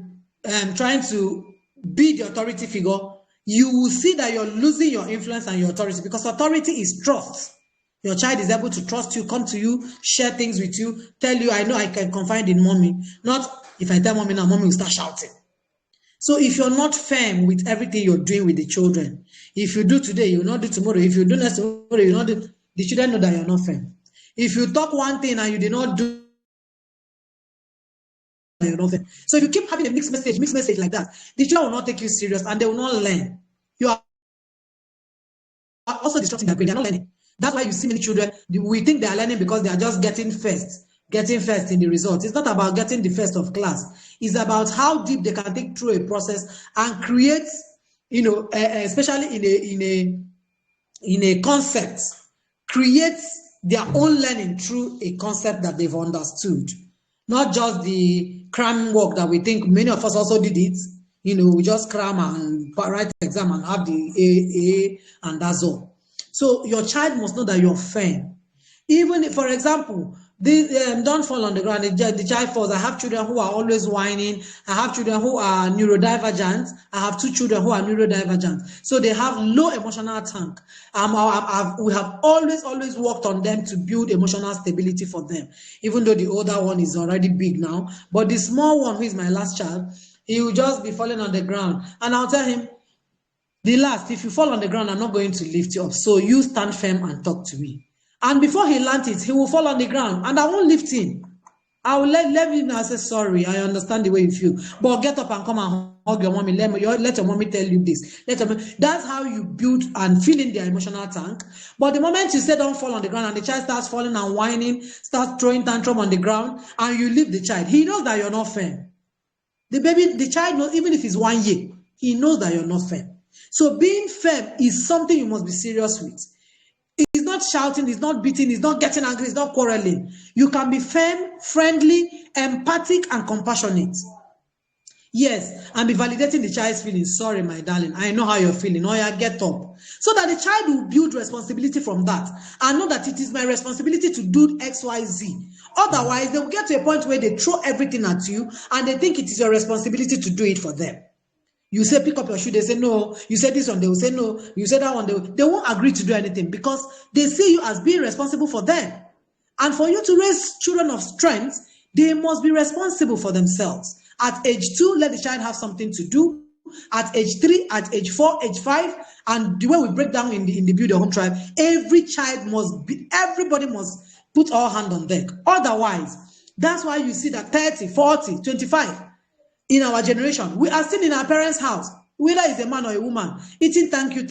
S2: be the authority figure, you will see that you're losing your influence and your authority, because authority is trust. Your child is able to trust you, come to you, share things with you, tell you, I know I can confide in mommy. Not if I tell mommy now, mommy will start shouting. So if you're not firm with everything you're doing with the children, if you do today, you will not do tomorrow. If you do next tomorrow, you will not do. The children know that you're not firm. If you talk one thing and you did not do, you're not firm. So if you keep having a mixed message like that, the children will not take you serious and they will not learn. You are also disrupting their brain. They're not learning. That's why you see many children, we think they are learning because they are just getting first in the results. It's not about getting the first of class. It's about how deep they can think through a process and create, especially in a concept, create their own learning through a concept that they've understood. Not just the cram work that we think many of us also did it. We just cram and write the exam and have the A, and that's all. So your child must know that you're firm. Even if, for example, don't fall on the ground, the child falls. I have children who are always whining. I have children who are neurodivergent. I have 2 children who are neurodivergent. So they have low emotional tank. We have always worked on them to build emotional stability for them, even though the older one is already big now. But the small one, who is my last child, he will just be falling on the ground. And I'll tell him, if you fall on the ground, I'm not going to lift you up. So you stand firm and talk to me. And before he lands it, he will fall on the ground and I won't lift him. I will let him know. I say, sorry, I understand the way you feel. But get up and come and hug your mommy. Let your mommy tell you this. That's how you build and fill in their emotional tank. But the moment you say don't fall on the ground and the child starts falling and whining, starts throwing tantrum on the ground, and you leave the child, he knows that you're not firm. The child knows, even if it's 1 year, he knows that you're not firm. So being firm is something you must be serious with. It's not shouting, it's not beating, it's not getting angry, it's not quarreling. You can be firm, friendly, empathic, and compassionate. Yes, and be validating the child's feelings. Sorry, my darling, I know how you're feeling. Oh, yeah, get up. So that the child will build responsibility from that and know that it is my responsibility to do X, Y, Z. Otherwise, they will get to a point where they throw everything at you and they think it is your responsibility to do it for them. You say, pick up your shoe, they say no. You say this one, they will say no. You say that one, they won't agree to do anything because they see you as being responsible for them. And for you to raise children of strength, they must be responsible for themselves. At age 2, let the child have something to do. At age 3, at age 4, age 5, and the way we break down in the Build Your Home Tribe, everybody must put our hand on deck. Otherwise, that's why you see that 30, 40, 25, in our generation, we are still in our parents' house, whether it's a man or a woman, eating thank you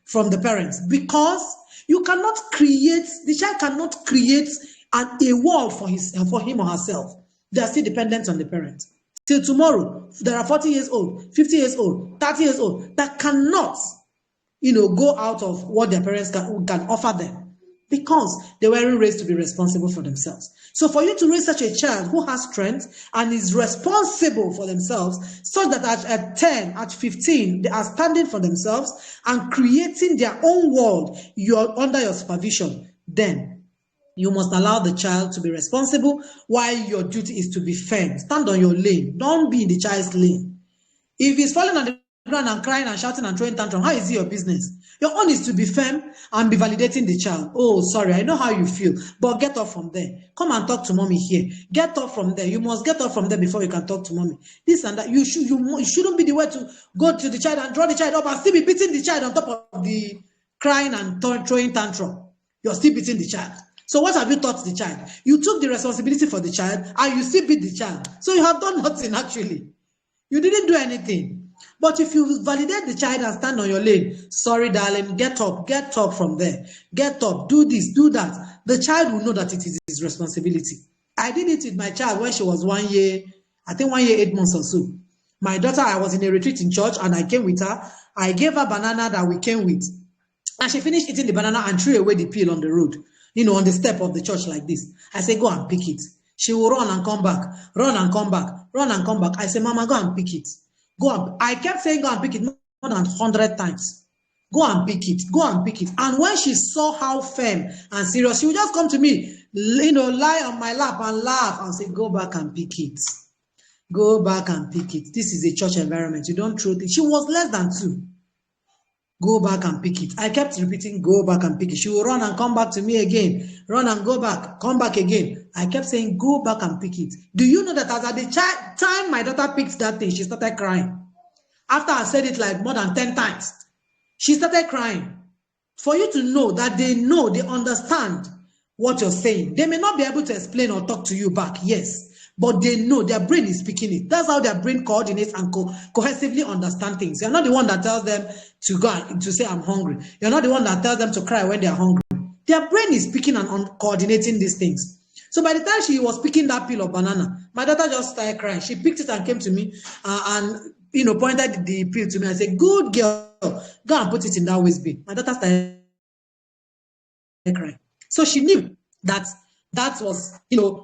S2: from the parents, because you cannot create, the child cannot create a world for him or herself. They are still dependent on the parent. Till tomorrow, there are 40 years old, 50 years old, 30 years old that cannot, go out of what their parents can offer them. because they weren't raised to be responsible for themselves. So for you to raise such a child who has strength and is responsible for themselves, so that at 10, at 15, they are standing for themselves and creating their own world, you're under your supervision, then you must allow the child to be responsible while your duty is to be firm. Stand on your lane. Don't be in the child's lane. If he's falling on the ground and crying and shouting and throwing tantrum, how is it your business? Your own is to be firm and be validating the child. Oh, sorry, I know how you feel, but get up from there. Come and talk to mommy here. Get up from there. You must get up from there before you can talk to mommy. This and that. You shouldn't be the way to go to the child and draw the child up and still be beating the child on top of the crying and throwing tantrum. You're still beating the child. So what have you taught the child? You took the responsibility for the child and you still beat the child. So you have done nothing actually. You didn't do anything. But if you validate the child and stand on your lane, sorry, darling, get up from there. Get up, do this, do that. The child will know that it is his responsibility. I did it with my child when she was 1 year, I think 1 year, 8 months or so. My daughter, I was in a retreat in church and I came with her. I gave her banana that we came with. And she finished eating the banana and threw away the peel on the road, on the step of the church like this. I said, go and pick it. She will run and come back, run and come back, run and come back. I said, Mama, go and pick it. Go and, I kept saying, go and pick it more than 100 times. Go and pick it, go and pick it. And when she saw how firm and serious, she would just come to me, lie on my lap and laugh and say, go back and pick it. Go back and pick it. This is a church environment. You don't throw it. She was less than 2. Go back and pick it. I kept repeating, go back and pick it. She will run and come back to me again. Run and go back, come back again. I kept saying, go back and pick it. Do you know that as at the time my daughter picked that thing, she started crying. After I said it like more than 10 times, she started crying. For you to know that they understand what you're saying. They may not be able to explain or talk to you back, yes. But they know, their brain is speaking it. That's how their brain coordinates and cohesively understand things. You're not the one that tells them to go and to say, I'm hungry. You're not the one that tells them to cry when they're hungry. Their brain is speaking and coordinating these things. So by the time she was picking that peel of banana, my daughter just started crying. She picked it and came to me and pointed the peel to me and said, good girl, go and put it in that waste bin. My daughter started crying. So she knew that was,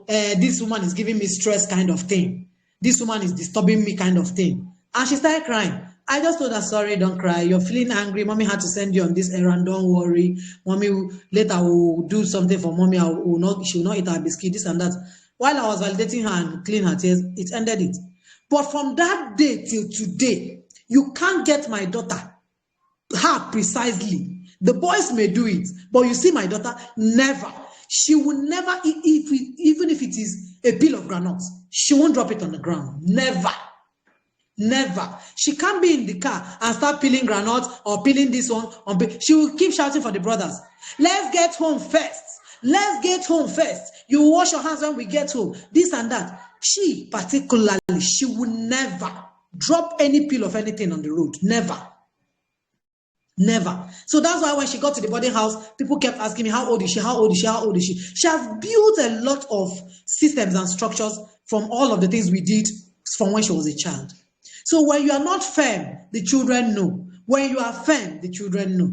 S2: this woman is giving me stress kind of thing. This woman is disturbing me kind of thing. And she started crying. I just told her, sorry, don't cry. You're feeling angry. Mommy had to send you on this errand. Don't worry. Mommy later will do something for mommy. She will not eat her biscuit, this and that. While I was validating her and cleaning her tears, it ended it. But from that day till today, you can't get my daughter, her precisely. The boys may do it, but you see my daughter, never. She will never, even if it is a peel of granules, she won't drop it on the ground. Never. Never. She can't be in the car and start peeling granules or peeling this one. She will keep shouting for the brothers. Let's get home first. Let's get home first. You will wash your hands when we get home. This and that. She particularly, she will never drop any peel of anything on the road. Never. Never. So that's why when she got to the boarding house, people kept asking me, how old is she? How old is she? How old is she? She has built a lot of systems and structures from all of the things we did from when she was a child. So when you are not firm, the children know. When you are firm, the children know.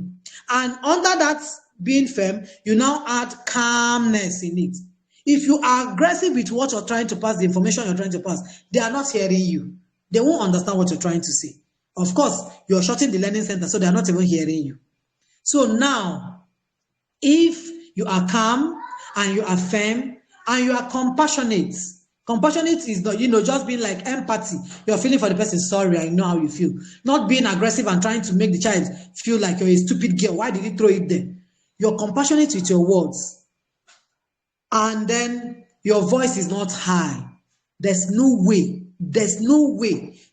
S2: And under that being firm, you now add calmness in it. If you are aggressive with what you're trying to pass, the information you're trying to pass, they are not hearing you. They won't understand what you're trying to say. Of course, you're shutting the learning center, so they're not even hearing you. So now, if you are calm and you are firm and you are compassionate, compassionate is not, just being like empathy. You're feeling for the person, sorry, I know how you feel. Not being aggressive and trying to make the child feel like you're a stupid girl. Why did he throw it there? You're compassionate with your words. And then your voice is not high. There's no way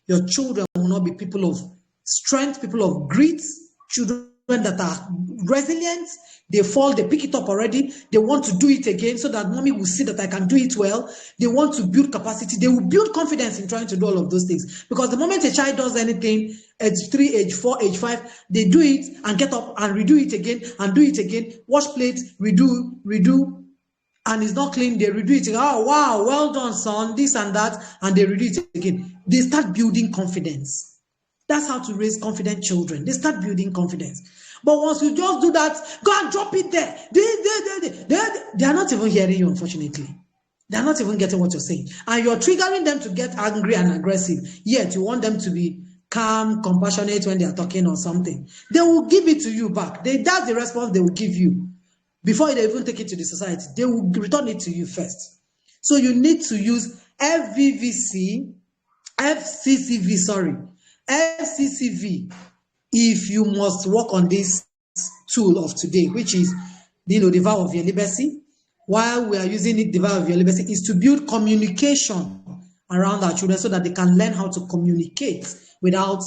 S2: your children will not be people of strength, people of grit, children that are resilient. They fall, they pick it up already. They want to do it again so that mommy will see that I can do it well. They want to build capacity. They will build confidence in trying to do all of those things. Because the moment a child does anything, age 3, age 4, age 5, they do it and get up and redo it again and do it again. Wash plates, redo. And it's not clean, they redo it. Oh, wow, well done, son, this and that. And they redo it again. They start building confidence. That's how to raise confident children. They start building confidence.
S1: But once you just do that, go and drop it there. They are not even hearing you, unfortunately. They are not even getting what you're saying. And you're triggering them to get angry and aggressive. Yet you want them to be calm, compassionate when they are talking or something. They will give it to you back. That's the response they will give you. Before they even take it to the society, they will return it to you first. So you need to use FCCV, if you must work on this tool of today, which is, the vow of your liberty. While we are using it, the vow of your liberty is to build communication around our children so that they can learn how to communicate without,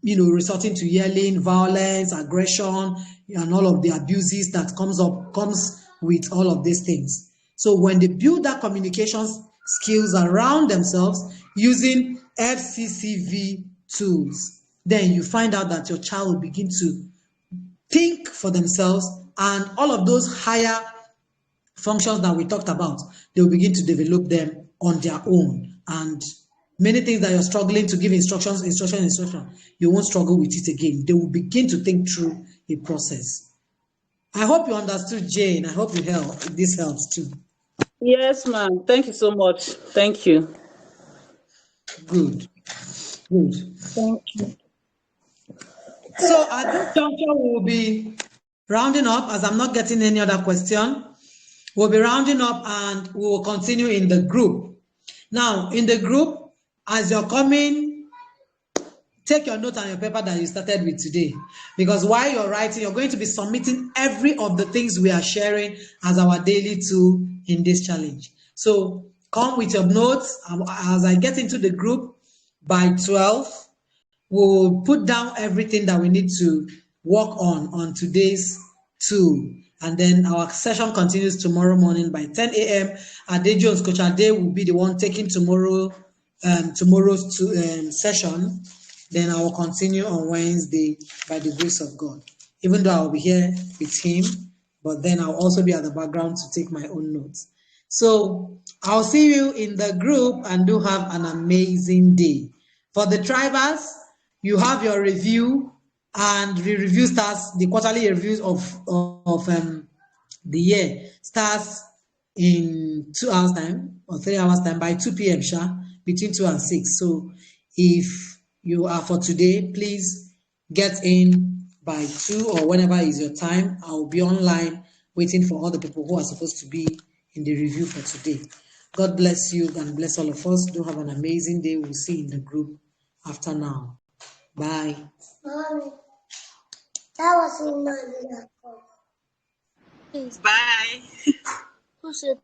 S1: resorting to yelling, violence, aggression, and all of the abuses that comes with all of these things. So when they build that communication skills around themselves using FCCV tools, then you find out that your child will begin to think for themselves, and all of those higher functions that we talked about, they will begin to develop them on their own. And many things that you're struggling to give instruction, you won't struggle with it again. They will begin to think through a process. I hope you understood, Jane. I hope this helps too.
S5: Yes, ma'am. Thank you so much. Thank you.
S1: Good.
S5: Thank you.
S1: So at this juncture, we will be rounding up, as I'm not getting any other question. We'll be rounding up and we will continue in the group. Now, in the group, as you're coming, take your note and your paper that you started with today. Because while you're writing, you're going to be submitting every of the things we are sharing as our daily tool in this challenge. So come with your notes. As I get into the group, by 12, we'll put down everything that we need to work on today's tool. And then our session continues tomorrow morning by 10 a.m. Ade Jones, Coach Ade will be the one taking tomorrow's session. Then I will continue on Wednesday by the grace of God. Even though I will be here with him, but then I'll also be at the background to take my own notes. So I'll see you in the group, and do have an amazing day. For the Tribers, you have your review, and the review starts, the quarterly reviews of the year starts in 2 hours time or 3 hours time by 2 p.m. between 2 and 6. So if you are for today, please get in by 2 or whenever is your time. I'll be online waiting for all the people who are supposed to be in the review for today. God bless you and bless all of us. Do have an amazing day. We'll see you in the group after now. Bye.
S3: Mommy, that was in my Please.
S5: Bye.
S3: Who said?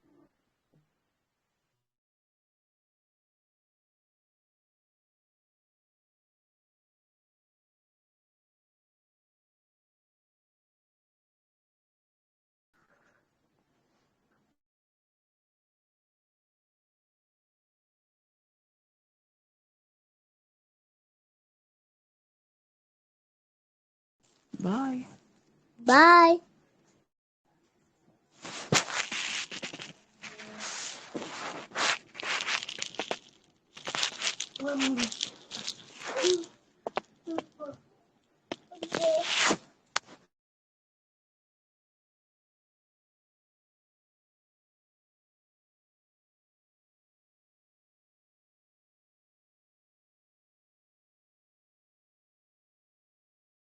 S6: Bye.
S3: Bye. Mommy.